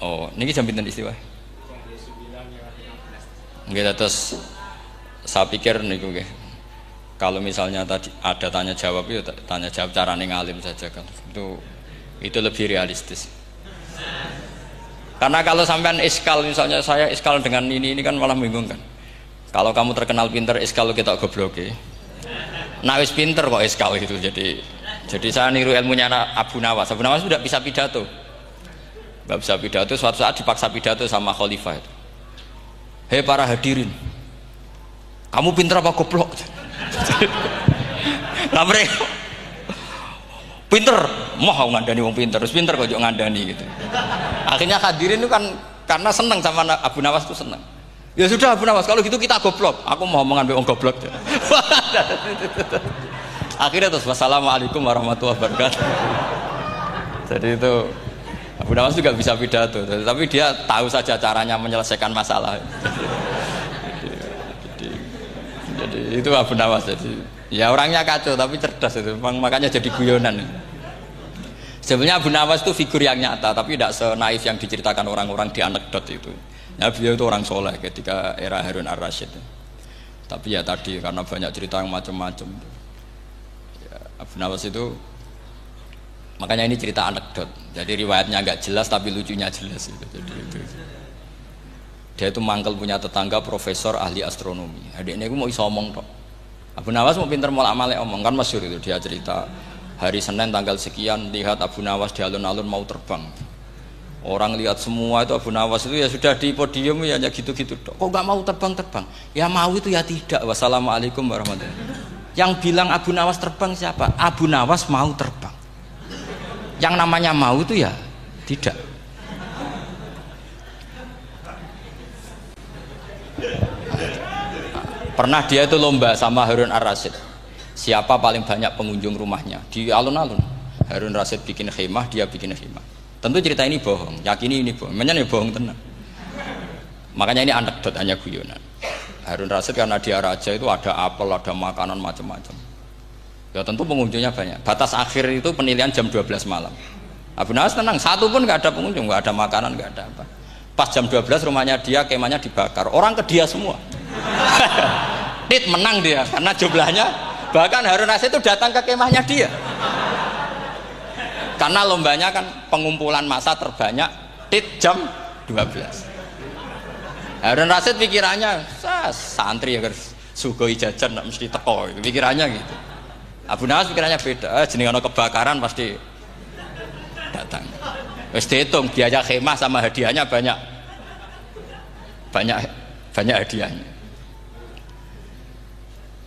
Oh, ini jam pinten istiwa? Nggih, terus saya pikir niku nggih. Kalau misalnya tadi ada tanya jawab itu tanya jawab cara ngalim saja kan. Itu lebih realistis. Karena kalau sampean iskal, misalnya saya iskal dengan ini kan malah bingung kan. Kalau kamu terkenal pinter iskal kita goblok ya. Nah wis pinter kok iskal gitu. Jadi saya niru ilmunya Abu Nawas. Abu Nawas sudah bisa pidato. Gak bisa pidato, suatu saat dipaksa pidato sama khalifah itu. Hei para hadirin, kamu pinter apa goblok? Lah mereka pinter, mau ngandani wong pinter, terus pinter kok ngandani gitu. Akhirnya hadirin itu kan karena seneng sama Abu Nawas itu seneng. Ya sudah Abu Nawas, kalau gitu kita goblok. Aku mau ngambil wong goblok. Akhirnya terus wassalamualaikum warahmatullahi wabarakatuh. Jadi itu Abu Nawas juga bisa pidato, tapi dia tahu saja caranya menyelesaikan masalah. Jadi itu Abu Nawas. Jadi ya orangnya kacau tapi cerdas itu, makanya jadi guyonan. Sebenarnya Abu Nawas itu figur yang nyata, tapi tidak senaif yang diceritakan orang-orang di anekdot itu. Ya beliau itu orang soleh ketika era Harun ar-Rasyid. Tapi ya tadi karena banyak cerita yang macam-macam. Ya, Abu Nawas itu makanya ini cerita anekdot. Jadi riwayatnya agak jelas tapi lucunya jelas gitu. Jadi itu. Dia itu mangkel punya tetangga profesor ahli astronomi. Adiknya itu mau iso omong tok. Abu Nawas mau pinter molak-malik omong kan masyhur itu dia cerita hari Senin tanggal sekian lihat Abu Nawas di alun-alun mau terbang. Orang lihat semua itu Abu Nawas itu ya sudah di podium ya hanya gitu-gitu tok. Kok nggak mau terbang-terbang? Ya mau itu ya tidak. Wassalamualaikum warahmatullahi wabarakatuh. Yang bilang Abu Nawas terbang siapa? Abu Nawas mau terbang. Yang namanya mau itu ya tidak. Pernah dia itu lomba sama Harun ar-Rasyid. Siapa paling banyak pengunjung rumahnya di alun-alun. Harun ar-Rasyid bikin khemah, dia bikin khemah. Tentu cerita ini bohong, yakini ini bohong. Memangnya bohong tenang. Makanya ini anekdot, hanya guyonan. Harun ar-Rasyid karena dia raja itu ada apel, ada makanan macam-macam. Ya tentu pengunjungnya banyak. Batas akhir itu penilaian jam 12 malam. Abu Nawas tenang, satu pun nggak ada pengunjung, nggak ada makanan, nggak ada apa. Pas jam 12 rumahnya dia, kemahnya dibakar. Orang ke dia semua. Tit menang dia karena jumlahnya. Bahkan Harun ar-Rasyid itu datang ke kemahnya dia. Karena lombanya kan pengumpulan massa terbanyak. Tit jam 12. Harun ar-Rasyid pikirannya santri ya sugoi jajan nggak mesti teko. Pikirannya gitu. Abu Nawas pikirannya beda. Jeneng ana kebakaran pasti datang. Wis dihitung biaya khemah sama hadiahnya banyak hadiahnya.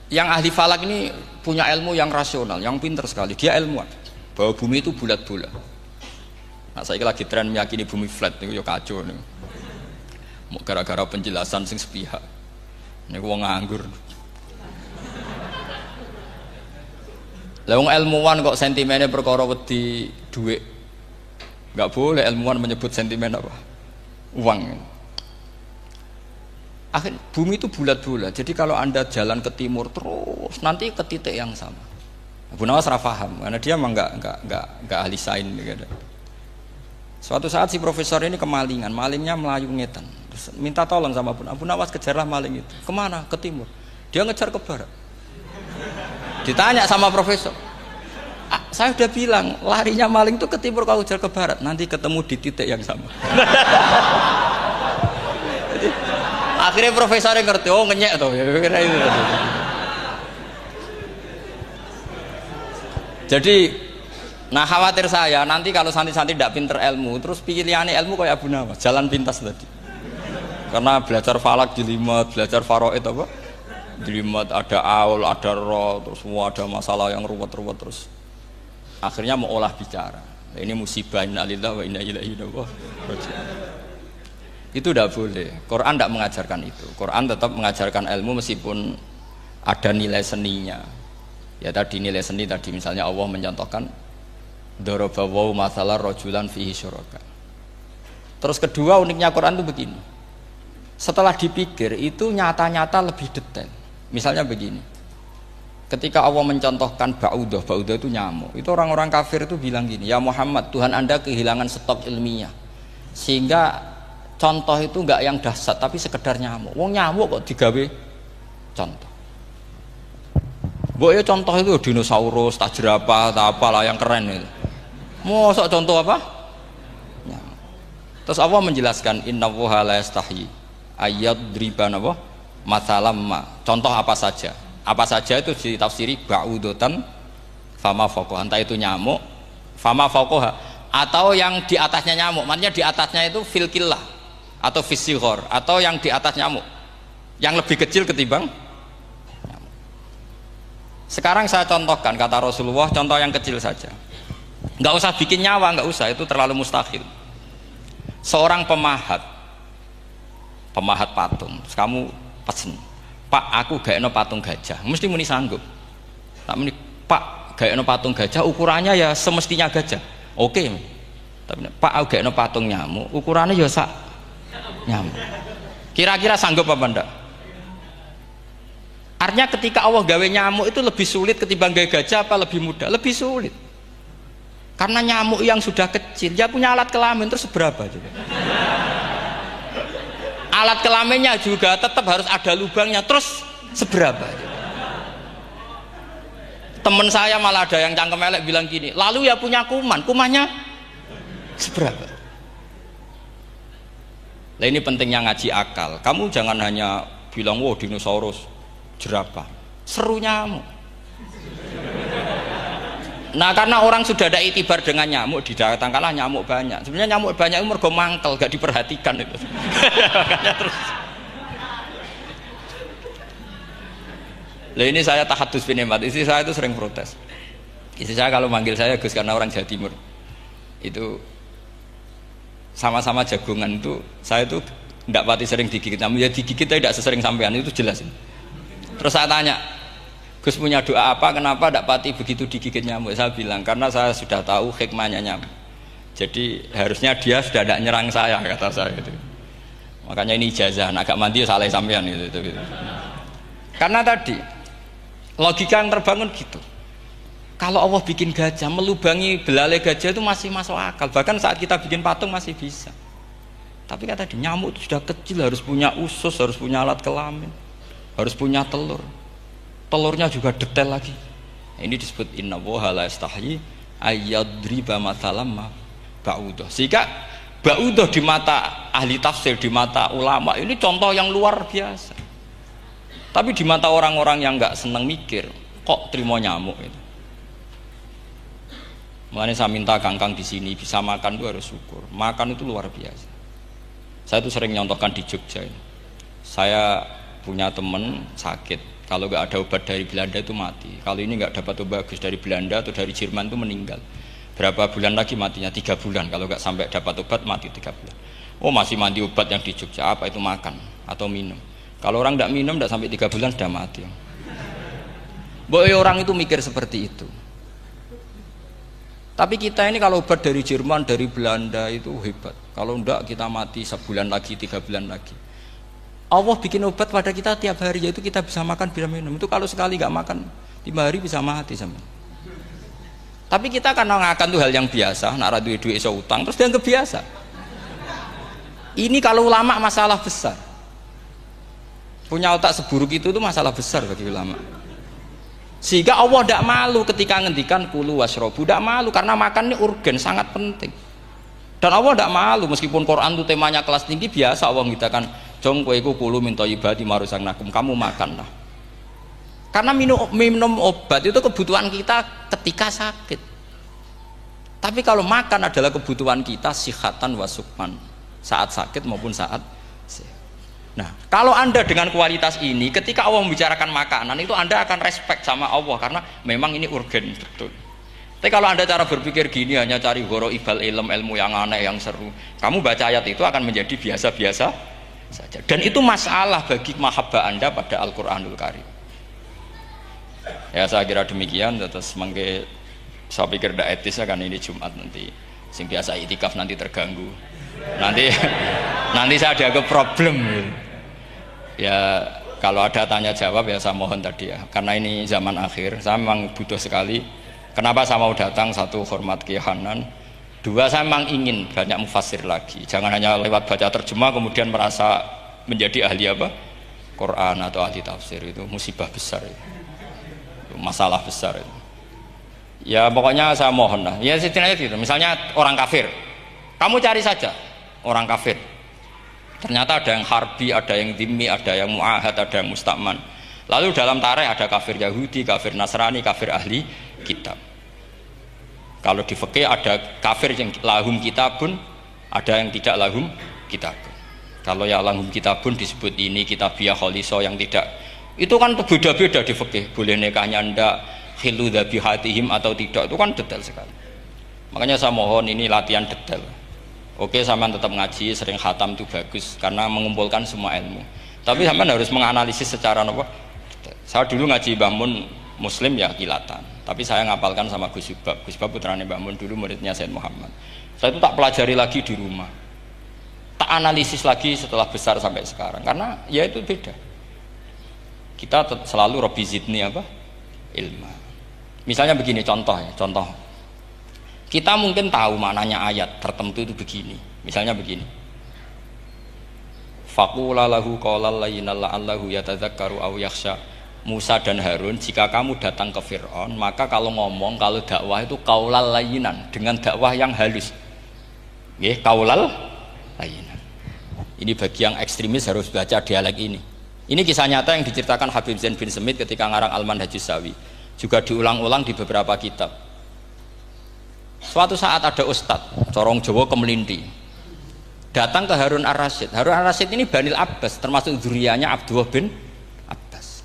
Yang ahli falak ini punya ilmu yang rasional, yang pinter sekali. Dia ilmuwan bahwa bumi itu bulat-bulat. Nah, saya lagi tren meyakini bumi flat itu ya kacau nih. Mau gara-gara penjelasan sing sepihak. Ini wong nganggur. Lah wong ilmuwan kok sentimennya perkara wedi duit. Enggak boleh ilmuwan menyebut sentimen apa? Uang. Akhir bumi itu bulat-bulat. Jadi kalau Anda jalan ke timur terus nanti ke titik yang sama. Abu Nawas paham karena dia memang enggak ahli sains gitu. Suatu saat si profesor ini kemalingan, malingnya melayu ngetan. Terus minta tolong sama Abu Nawas kejarlah maling itu. Kemana? Ke timur. Dia ngejar ke barat. Ditanya sama profesor. Saya udah bilang larinya maling itu ke timur kalau kejar ke barat nanti ketemu di titik yang sama. Akhirnya profesornya ngerti, oh ngenyek tuh, kira itu. Jadi Nah khawatir saya nanti kalau santri-santri tidak pinter ilmu, terus pilihannya ilmu kayak Abu Nawas, jalan pintas tadi. Karena belajar falak jelimet, belajar faraid apa? Jelimet, ada aul, ada roh, terus semua ada masalah yang ruwet-ruwet terus. Akhirnya mau olah bicara. Nah, ini musibah innalillahi wa inna ilaihi raji'un. Itu tidak boleh. Quran tidak mengajarkan itu. Quran tetap mengajarkan ilmu meskipun ada nilai seninya. Ya tadi nilai seni tadi misalnya Allah mencontohkan daraba wa mathalan rajulan fihi syuraka. Terus kedua uniknya Quran itu begini. Setelah dipikir itu nyata-nyata lebih detail. Misalnya begini. Ketika Allah mencontohkan ba'udah itu nyamuk. Itu orang-orang kafir itu bilang gini, "Ya Muhammad, Tuhan Anda kehilangan stok ilmiah. Sehingga contoh itu enggak yang dahsyat tapi sekedar nyamuk. Wong nyamuk kok digawe contoh." Mbok ya contoh itu dinosaurus, tak jerapah, tak apalah yang keren itu. Mosok contoh apa? Nyamuk. Terus Allah menjelaskan innallaha la yastahi ayyadriban apa? Matsalamma. Contoh apa saja? Apa saja itu ditafsiri ba'udatan fama fawqaha. Entah itu nyamuk, fama fawqaha atau yang di atasnya nyamuk. Maksudnya di atasnya itu fil killah atau fisighor atau yang di atas nyamuk. Yang lebih kecil ketimbang nyamuk. Sekarang saya contohkan kata Rasulullah, contoh yang kecil saja. Enggak usah bikin nyawa, enggak usah, itu terlalu mustahil. Seorang pemahat patung, terus kamu pesen, "Pak, aku gaekno patung gajah." Mesti muni sanggup. Tak muni, "Pak, gaekno patung gajah, ukurannya ya semestinya gajah." Oke. Tapi, "Pak, aku gaekno patung nyamuk, ukurannya ya sak nyamuk." Kira-kira sanggup apa enggak? Artinya ketika Allah gawe nyamuk itu lebih sulit ketimbang gawe gajah apa lebih mudah? Lebih sulit. Karena nyamuk yang sudah kecil, dia punya alat kelamin terus seberapa juga. Alat kelaminnya juga tetap harus ada lubangnya, terus seberapa? Temen saya malah ada yang cangkem elek bilang gini, lalu ya punya kuman, kumannya seberapa? Nah ini pentingnya ngaji akal. Kamu jangan hanya bilang, "Wow, dinosaurus, jerapah." Seru nyamuk. Nah karena orang sudah ada itibar dengan nyamuk, didatangkanlah nyamuk banyak. Sebenarnya nyamuk banyak itu mergo mangkel, gak diperhatikan itu. Makanya terus. Lah ini saya tahadus binemat. Istri saya itu sering protes. Istri saya kalau manggil saya Gus karena orang Jawa Timur. Itu sama-sama jagongan itu saya itu tidak pati sering digigit. Namun ya digigit tidak sesering sampean itu jelas. Terus saya tanya, "Gus punya doa apa? Kenapa tidak pati begitu digigit nyamuk?" Saya bilang karena saya sudah tahu hikmahnya nyamuk. Jadi harusnya dia sudah tidak nyerang saya, kata saya itu. Makanya ini ijazah, agak mandi salah sampean itu. Karena tadi logika yang terbangun gitu. Kalau Allah bikin gajah, melubangi belalai gajah itu masih masuk akal. Bahkan saat kita bikin patung masih bisa. Tapi kata tadi nyamuk itu sudah kecil, harus punya usus, harus punya alat kelamin, harus punya telur. Telurnya juga detail lagi. Ini disebut innallaha la yastahyi ayyadriba mathalam ba'udah. Sehingga ba'udah di mata ahli tafsir, di mata ulama ini contoh yang luar biasa. Tapi di mata orang-orang yang nggak seneng mikir, kok terima nyamuk itu. Makanya saya minta kangkang di sini bisa makan itu harus syukur. Makan itu luar biasa. Saya itu sering nyontohkan di Jogja ini. Saya punya teman sakit. Kalau nggak ada obat dari Belanda itu mati. Kalau ini nggak dapat obat bagus dari Belanda atau dari Jerman itu meninggal. Berapa bulan lagi matinya? 3 bulan. Kalau nggak sampai dapat obat mati 3 bulan. Oh masih mandi obat yang di Jogja. Apa itu makan atau minum? Kalau orang nggak minum nggak sampai 3 bulan sudah mati. Boy orang itu mikir seperti itu. Tapi kita ini kalau obat dari Jerman, dari Belanda itu hebat. Kalau enggak kita mati sebulan lagi, 3 bulan lagi. Allah bikin obat pada kita tiap hari, yaitu kita bisa makan, bisa minum. Itu kalau sekali nggak makan 5 hari bisa mati sama. Tapi kita karena ngakan tuh hal yang biasa, nak duit iso utang terus dianggap biasa. Ini kalau ulama masalah besar. Punya otak seburuk itu tuh masalah besar bagi ulama. Sehingga Allah tidak malu ketika ngendikan kulu wasrobu, tidak malu karena makan ini urgen sangat penting. Dan Allah tidak malu meskipun Quran itu temanya kelas tinggi biasa Allah mengatakan jong kowe iku kulu min thayyibati maruzaqnakum, kamu makanlah. Karena minum obat itu kebutuhan kita ketika sakit. Tapi kalau makan adalah kebutuhan kita, sihatan wa sukman, saat sakit maupun saat sehat. Nah, kalau Anda dengan kualitas ini, ketika Allah membicarakan makanan itu Anda akan respect sama Allah karena memang ini urgen betul. Tapi kalau Anda cara berpikir gini, hanya cari horo ibal ilmu yang aneh, yang seru, kamu baca ayat itu akan menjadi biasa-biasa saja. Dan itu masalah bagi mahabbah Anda pada Al-Quranul Karim. Ya saya kira demikian. Terus saya pikir tidak etis kan ini Jumat nanti. Sing biasa itikaf nanti terganggu. Nanti saya ada ke problem. Ya kalau ada tanya jawab ya saya mohon tadi ya. Karena ini zaman akhir, saya memang butuh sekali. Kenapa saya mau datang? Satu, hormat Kiai Hanan. Dua, saya memang ingin banyak mufassir lagi. Jangan hanya lewat baca terjemah kemudian merasa menjadi ahli apa? Quran atau ahli tafsir. Itu musibah besar itu. Masalah besar itu. Ya pokoknya saya mohon lah. Ya setidaknya gitu. Misalnya orang kafir, kamu cari saja orang kafir. Ternyata ada yang harbi, ada yang dhimmi, ada yang mu'ahad, ada yang mustakman. Lalu dalam tarikh ada kafir Yahudi, kafir Nasrani, kafir ahli kitab. Kalau di fikih ada kafir yang lahum kitabun, ada yang tidak lahum kitabun. Kalau yang lahum kitabun disebut ini kitabiah kholiso, yang tidak. Itu kan beda-beda di fikih. Boleh nikahnya ndak, khilu dhabihatihim atau tidak, itu kan detail sekali. Makanya saya mohon ini latihan detail. Oke, sampean tetap ngaji, sering khatam itu bagus karena mengumpulkan semua ilmu. Tapi sampean harus menganalisis secara apa? Saya dulu ngaji Mbah Mun Muslim ya kilatan. Tapi saya ngapalkan sama Gus Subab. Gus Subab putranya Mbah Mun, dulu muridnya Said Muhammad. Saya itu tak pelajari lagi di rumah. Tak analisis lagi setelah besar sampai sekarang karena ya itu beda. Kita selalu Rabbi zidni apa? Ilma. Misalnya begini contoh. Kita mungkin tahu maknanya ayat tertentu itu begini. Misalnya begini. Faqula lahu qawlan layyinan la'allahu yatadzakkaru aw yakhsha. Musa dan Harun, jika kamu datang ke Fir'aun, maka kalau ngomong, kalau dakwah itu qaulal layyinan, dengan dakwah yang halus. Nggih, qaulal layyinan. Ini bagi yang ekstremis harus baca dialek ini. Ini kisah nyata yang diceritakan Habib Zain bin Semit ketika ngarang Al-Manhajus Sawi. Juga diulang-ulang di beberapa kitab. Suatu saat ada ustadz, corong Jawa Kemelinti, datang ke Harun Ar-Rasyid. Harun Ar-Rasyid ini Banil Abbas, termasuk zuriyahnya Abdullah bin Abbas.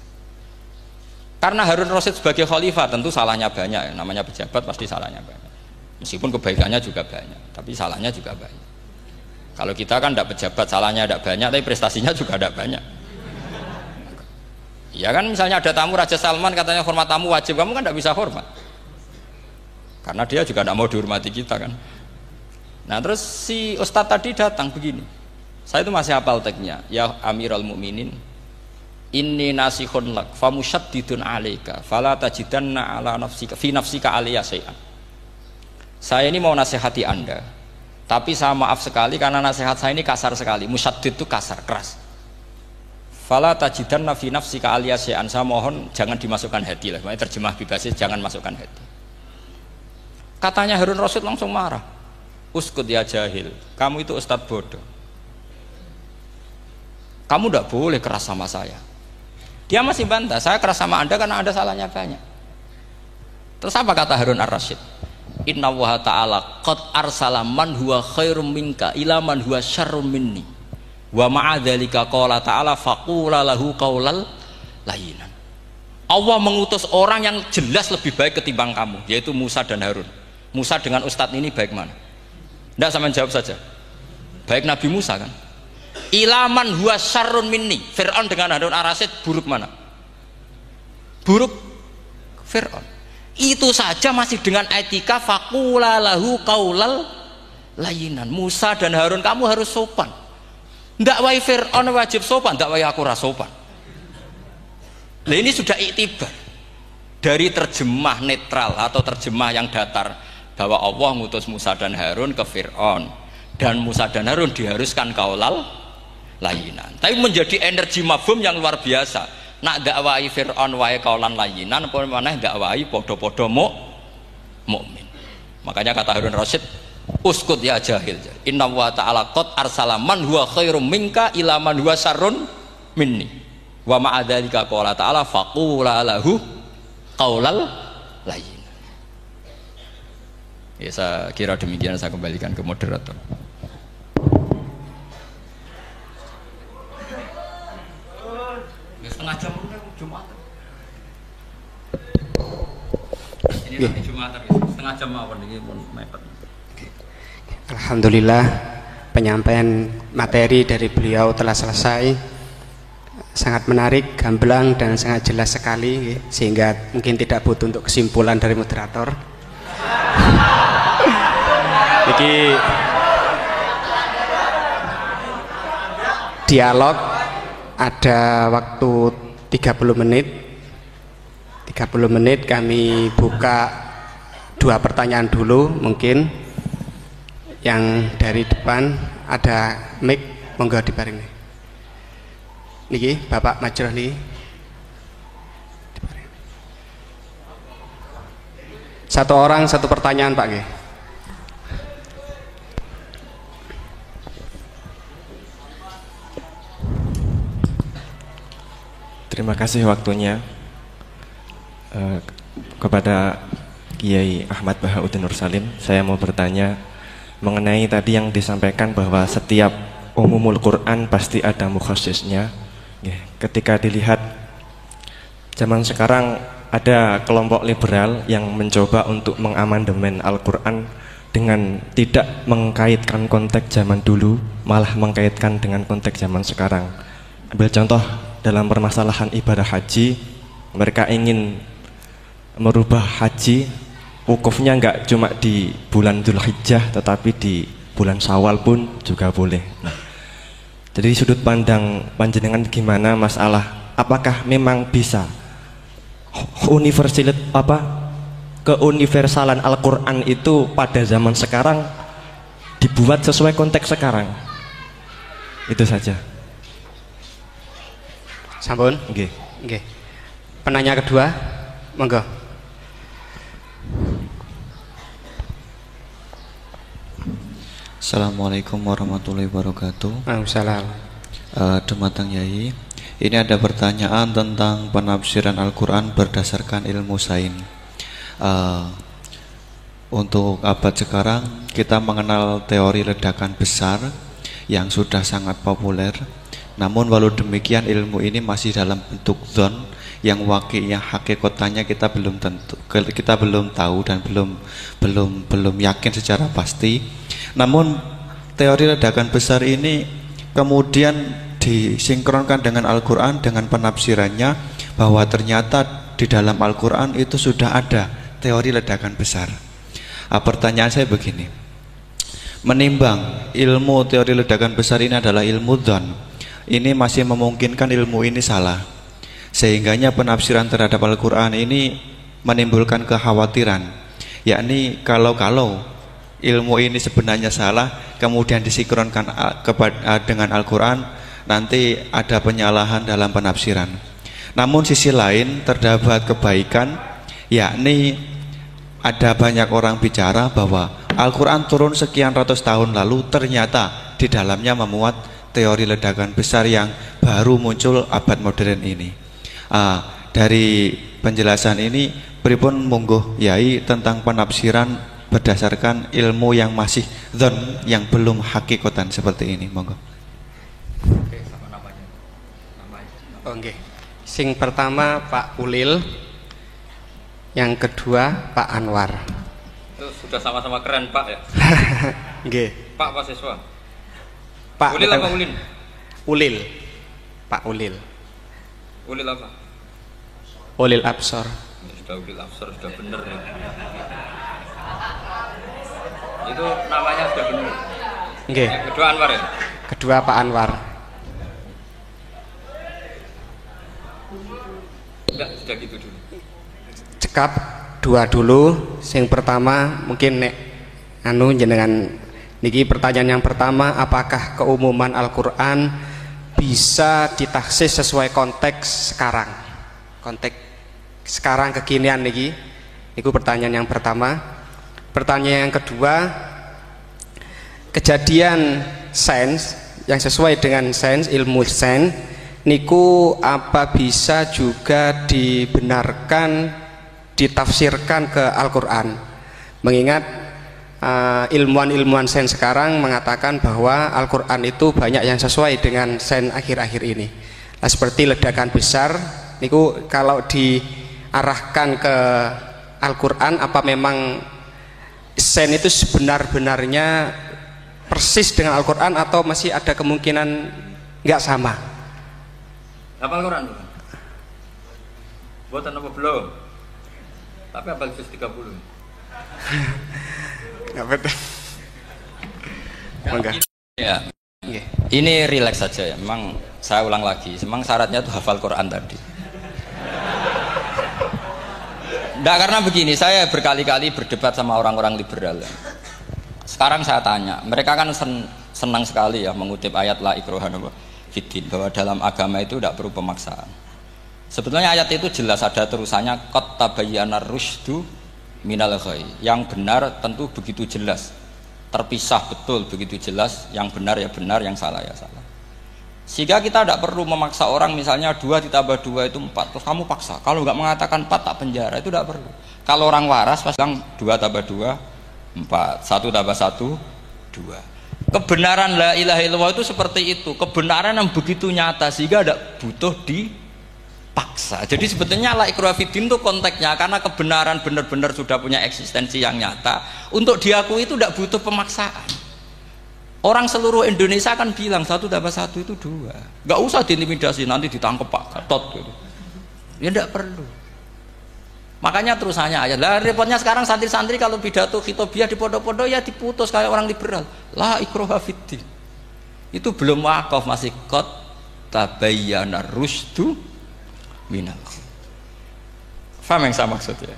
Karena Harun Ar-Rasyid sebagai khalifah tentu salahnya banyak, namanya pejabat pasti salahnya banyak. Meskipun kebaikannya juga banyak, tapi salahnya juga banyak. Kalau kita kan tidak pejabat, salahnya tidak banyak, tapi prestasinya juga tidak banyak. Ya kan misalnya ada tamu Raja Salman katanya hormat tamu wajib, kamu kan tidak bisa hormat. Karena dia juga tidak mau dihormati kita kan. Nah terus si ustadz tadi datang begini. Saya itu masih hafal teksnya. Ya Amirul Mukminin, inni nasihun lak famusyaddidun alaika fala tajidanna ala nafsika fi nafsika aliyya syai'an. Saya ini mau nasihati Anda, tapi saya maaf sekali karena nasihat saya ini kasar sekali. Musyaddid itu kasar, keras. Fala tajidanna fi nafsika aliyya syai'an. Saya mohon jangan dimasukkan hati lah. Makanya terjemah bebasnya jangan masukkan hati. Katanya Harun Rasyid langsung marah. Uskut ya jahil, kamu itu ustadz bodoh. Kamu tidak boleh keras sama saya. Dia masih bantah, saya keras sama Anda karena Anda salahnya banyak. Terus apa kata Harun Ar-Rasyid? Inna wa ta'ala qad arsala man huwa khairum minka ila man huwa syarrum minni. Wa ma'adzalika qala ta'ala faqula lahu qaulal layyinan. Allah mengutus orang yang jelas lebih baik ketimbang kamu, yaitu Musa dan Harun. Musa dengan ustadz ini baik mana? Tidak, sama jawab saja. Baik Nabi Musa kan? Ilaman huwa syarrun minni. Fir'aun dengan Harun Ar-Rasyid buruk mana? Buruk Fir'aun. Itu saja masih dengan etika faqula lahu qaulal layyinan. Musa dan Harun kamu harus sopan. Ndak wae Fir'aun wajib sopan, ndak wae aku ra sopan. Nah ini sudah iktibar dari terjemah netral atau terjemah yang datar bahwa Allah ngutus Musa dan Harun ke Fir'aun dan Musa dan Harun diharuskan kaulal layinan. Tapi menjadi energi mafhum yang luar biasa. Nak dakwai Fir'aun wae kaulan layinan, apa maneh dakwai podo-podo mukmin. Makanya kata Harun Rasyid, uskut ya jahil. Inna wa ta'ala qad arsala man huwa khairum minka ila man huwa syarrun minni. Wa ma'adzalika qala ta'ala faqula lahu qaulal layyin. Ya, saya kira demikian, saya kembalikan ke moderator. Ya, setengah jam Jumat. Ini nanti Jumat setengah jam apa nih mepet. Alhamdulillah penyampaian materi dari beliau telah selesai, sangat menarik, gamblang dan sangat jelas sekali, sehingga mungkin tidak butuh untuk kesimpulan dari moderator. Jadi dialog ada waktu 30 menit. 30 menit kami buka 2 pertanyaan dulu mungkin. Yang dari depan ada mic, monggo diparing nih. Niki Bapak Majroh nih. Satu orang satu pertanyaan Pak nggih. Terima kasih waktunya kepada Kiai Ahmad Bahauddin Nur Salim. Saya mau bertanya mengenai tadi yang disampaikan bahwa setiap umumul Quran pasti ada mukhassisnya. Ketika dilihat zaman sekarang ada kelompok liberal yang mencoba untuk mengamandemen Al-Quran dengan tidak mengkaitkan konteks zaman dulu, malah mengkaitkan dengan konteks zaman sekarang. Ambil contoh dalam permasalahan ibadah haji, mereka ingin merubah haji wukufnya enggak cuma di bulan Dzulhijjah tetapi di bulan Syawal pun juga boleh. Nah, jadi sudut pandang panjenengan gimana masalah apakah memang bisa keuniversalan Al-Quran itu pada zaman sekarang dibuat sesuai konteks sekarang? Itu saja. Sampun? Nggih. Nggih. Penanya kedua, monggo. Assalamualaikum warahmatullahi wabarakatuh. Waalaikumsalam. Dumateng Yai, ini ada pertanyaan tentang penafsiran Al-Quran berdasarkan ilmu sains. Untuk abad sekarang kita mengenal teori ledakan besar yang sudah sangat populer. Namun walau demikian ilmu ini masih dalam bentuk zon yang wakilnya hakikatnya kita belum tahu dan belum yakin secara pasti. Namun teori ledakan besar ini kemudian disinkronkan dengan Al-Quran dengan penafsirannya bahwa ternyata di dalam Al-Quran itu sudah ada teori ledakan besar. Pertanyaan saya begini, menimbang ilmu teori ledakan besar ini adalah ilmu dzan, ini masih memungkinkan ilmu ini salah, sehingganya penafsiran terhadap Al-Quran ini menimbulkan kekhawatiran, yakni kalau ilmu ini sebenarnya salah kemudian disinkronkan dengan Al-Quran, nanti ada penyalahan dalam penafsiran. Namun sisi lain terdapat kebaikan, yakni ada banyak orang bicara bahwa Al-Quran turun sekian ratus tahun lalu ternyata di dalamnya memuat teori ledakan besar yang baru muncul abad modern ini. Dari penjelasan ini pripun monggo Yai tentang penafsiran berdasarkan ilmu yang masih dzon, yang belum hakikatan seperti ini, monggo. Oke, sama namanya. Oke. Sing pertama Pak Ulil, yang kedua Pak Anwar. Itu sudah sama-sama keren Pak ya. Nggih. Pak siswa. Pak Ulil apa Ulin? Ulil. Pak Ulil. Ulil apa? Ulil Absor. Sudah Ulil Absor, sudah bener ya. Itu namanya sudah benar. Nggih. Yang kedua Anwar ya? Kedua Pak Anwar. Enggak, sudah gitu dulu. Cekap dua dulu. Sing pertama mungkin nek jenengan niki pertanyaan yang pertama, apakah keumuman Al-Qur'an bisa ditaksis sesuai konteks sekarang? Konteks sekarang kekinian niki. Niku pertanyaan yang pertama. Pertanyaan yang kedua, kejadian sains yang sesuai dengan sains, ilmu sains niku apa bisa juga dibenarkan ditafsirkan ke Al-Quran, mengingat ilmuwan-ilmuwan sains sekarang mengatakan bahwa Al-Quran itu banyak yang sesuai dengan sains akhir-akhir ini. Nah, seperti ledakan besar, niku kalau diarahkan ke Al-Quran, apa memang sains itu sebenar-benarnya persis dengan Al-Quran atau masih ada kemungkinan nggak sama? Hafal Quran? Buatan apa belum? Tapi hafal juz 30. Nggak betul. Enggak. Ya. Ini rileks saja ya. Memang saya ulang lagi. Memang syaratnya itu hafal Quran tadi. Enggak, karena begini, saya berkali-kali berdebat sama orang-orang liberal. Sekarang saya tanya, mereka kan senang sekali ya mengutip ayat la ikraha fiddin, bahwa dalam agama itu tidak perlu pemaksaan. Sebetulnya ayat itu jelas ada terusannya qad tabayyana rusydu minal ghayy. Yang benar tentu begitu jelas, terpisah betul begitu jelas, yang benar ya benar, yang salah ya salah. Sehingga kita tidak perlu memaksa orang, misalnya 2 ditambah 2 itu 4, terus kamu paksa, kalau nggak mengatakan 4 tak penjara, itu tidak perlu. Kalau orang waras pasti bilang 2 tambah 2 4, 1 tambah 1 2. Kebenaran la ilaha illallah itu seperti itu, kebenaran yang begitu nyata sehingga tidak butuh dipaksa. Jadi sebetulnya la ikraha fiddin itu konteksnya, karena kebenaran benar-benar sudah punya eksistensi yang nyata, untuk diakui itu tidak butuh pemaksaan. Orang seluruh Indonesia kan bilang 1 tambah 1 itu 2. Nggak usah diintimidasi, nanti ditangkap Pak Gatot gitu. Ya tidak perlu. Makanya terusannya aja. Lah repotnya sekarang santri-santri kalau pidato khitobiah di pondok-pondok ya diputus kayak orang liberal. La ikraha fiddin. Itu belum wakaf, masih qad tabayyana rusydu minal ghayy. Paham yang saya maksud ya?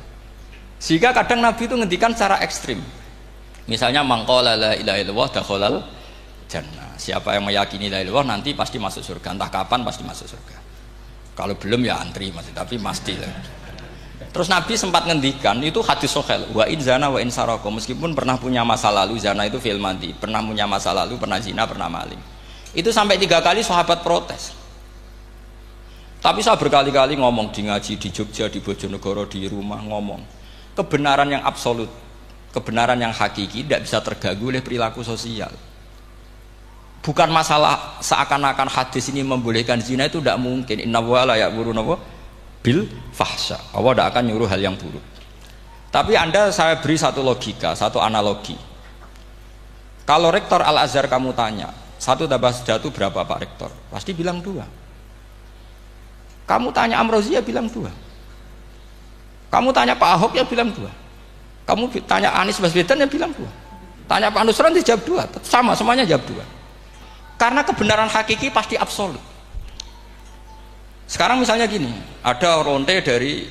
Sehingga kadang Nabi itu ngendikan secara ekstrim. Misalnya mangqala la ilaha illallah dakhalal jannah. Siapa yang meyakini la ilaha illallah nanti pasti masuk surga. Entah kapan pasti masuk surga. Kalau belum ya antri masih, tapi pasti lah. Terus Nabi sempat ngendikan, itu hadis sahih, wa in zana wa in saraka, meskipun pernah punya masa lalu, zana itu fi'il madhi, pernah punya masa lalu, pernah zina, pernah maling. Itu sampai 3 kali sahabat protes. Tapi saya berkali-kali ngomong di ngaji di Jogja, di Bojonegoro, di rumah ngomong, kebenaran yang absolut, kebenaran yang hakiki tidak bisa terganggu oleh perilaku sosial. Bukan masalah seakan-akan hadis ini membolehkan zina, itu tidak mungkin. Inna wa la ya'muru bil fahsya. Allah tidak akan nyuruh hal yang buruk. Tapi saya beri satu logika, satu analogi. Kalau rektor Al-Azhar kamu tanya, 1 tambah 1 berapa Pak Rektor? Pasti bilang 2. Kamu tanya Amrozi ya bilang 2. Kamu tanya Pak Ahok ya bilang 2. Kamu tanya Anies Baswedan ya bilang 2. Tanya Pak Nusron dia jawab 2. Sama, semuanya jawab 2. Karena kebenaran hakiki pasti absolut. Sekarang misalnya gini, ada ronte dari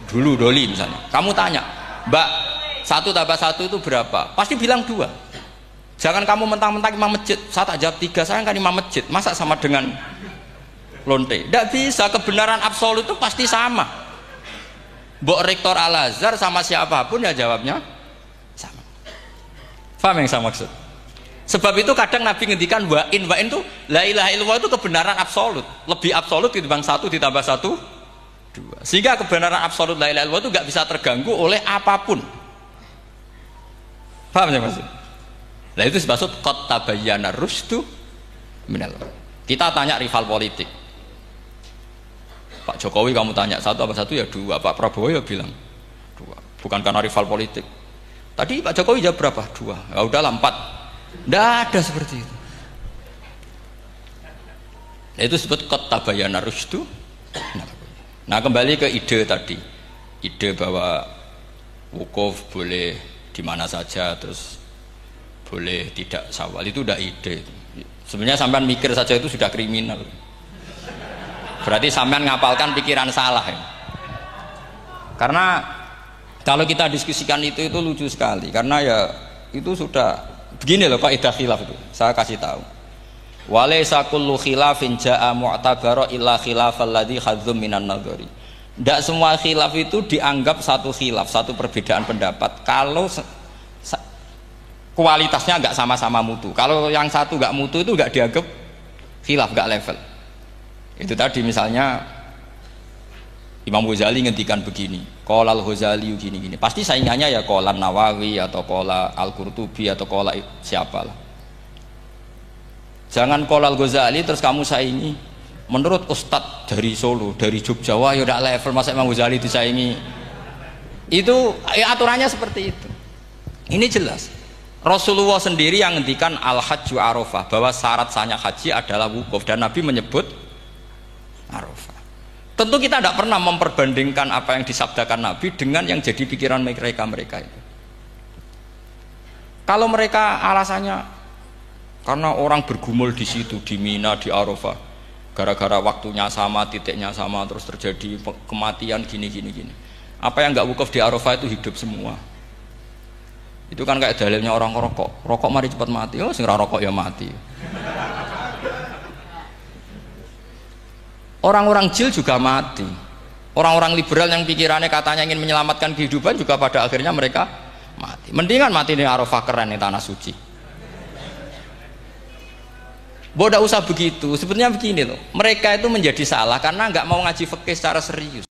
dulu Doli misalnya. Kamu tanya, Mbak, 1 tambah 1 itu berapa? Pasti bilang 2. Jangan kamu mentang-mentang imam masjid. Saya tak jawab 3, saya kan imam masjid. Masa sama dengan lonte? Tidak bisa, kebenaran absolut itu pasti sama. Mbok rektor Al-Azhar sama siapapun ya jawabnya sama. Paham yang saya maksud? Sebab itu kadang Nabi ngendikan wa in itu la ilaha illallah itu kebenaran absolut, lebih absolut ketimbang 1 ditambah 1 2. Sehingga kebenaran absolut la ilaha illallah itu nggak bisa terganggu oleh apapun. Paham ya maksud? Nah itu maksud qad tabayyana rusydu minal ghayy. Kita tanya rival politik. Pak Jokowi kamu tanya 1 tambah 1 ya 2, Pak Prabowo ya bilang 2. Bukan karena rival politik. Tadi Pak Jokowi jawab berapa? 2. Ya udahlah 4. Tidak ada seperti itu. Nah, itu disebut qad tabayyana rusydu. Nah kembali ke ide tadi, ide bahwa wukuf boleh di mana saja, terus boleh tidak syawal, itu udah ide. Sebenarnya sampean mikir saja itu sudah kriminal. Berarti sampean ngapalkan pikiran salah ya. Karena kalau kita diskusikan itu lucu sekali, karena ya itu sudah begini loh Pak Idah khilaf itu, saya kasih tahu. Walaysa kullu khilafin ja'a mu'tabara illa khilafal ladzi khadzum minan nadhari. Tidak semua khilaf itu dianggap satu khilaf, satu perbedaan pendapat kalau kualitasnya nggak sama-sama mutu. Kalau yang satu nggak mutu itu nggak dianggap khilaf, nggak level. Itu tadi misalnya Imam Ghazali ngendikan begini, qala al-Ghazali gini-gini. Pasti saingannya ya qala Nawawi atau qala Al-Qurtubi atau qala siapalah. Jangan qala al-Ghazali terus kamu saingi. Menurut Ustadz dari Solo, dari Jogja, wah ya udah level masa Imam Ghazali disaingi. Itu ya aturannya seperti itu. Ini jelas. Rasulullah sendiri yang ngendikan al-hajju arafah, bahwa syarat sahnya haji adalah wukuf, dan Nabi menyebut arafah. Tentu kita tidak pernah memperbandingkan apa yang disabdakan Nabi dengan yang jadi pikiran mereka itu. Kalau mereka alasannya karena orang bergumul di situ, di Mina, di Arafah, gara-gara waktunya sama, titiknya sama, terus terjadi kematian gini. Apa yang nggak wukuf di Arafah itu hidup semua. Itu kan kayak dalilnya orang rokok mari cepat mati. Oh, sing rokok ya mati. Orang-orang jil juga mati. Orang-orang liberal yang pikirannya katanya ingin menyelamatkan kehidupan juga pada akhirnya mereka mati. Mendingan mati di Arafah, keren di tanah suci. Bodoh usah begitu. Sebenarnya begini loh. Mereka itu menjadi salah karena nggak mau ngaji fikih secara serius.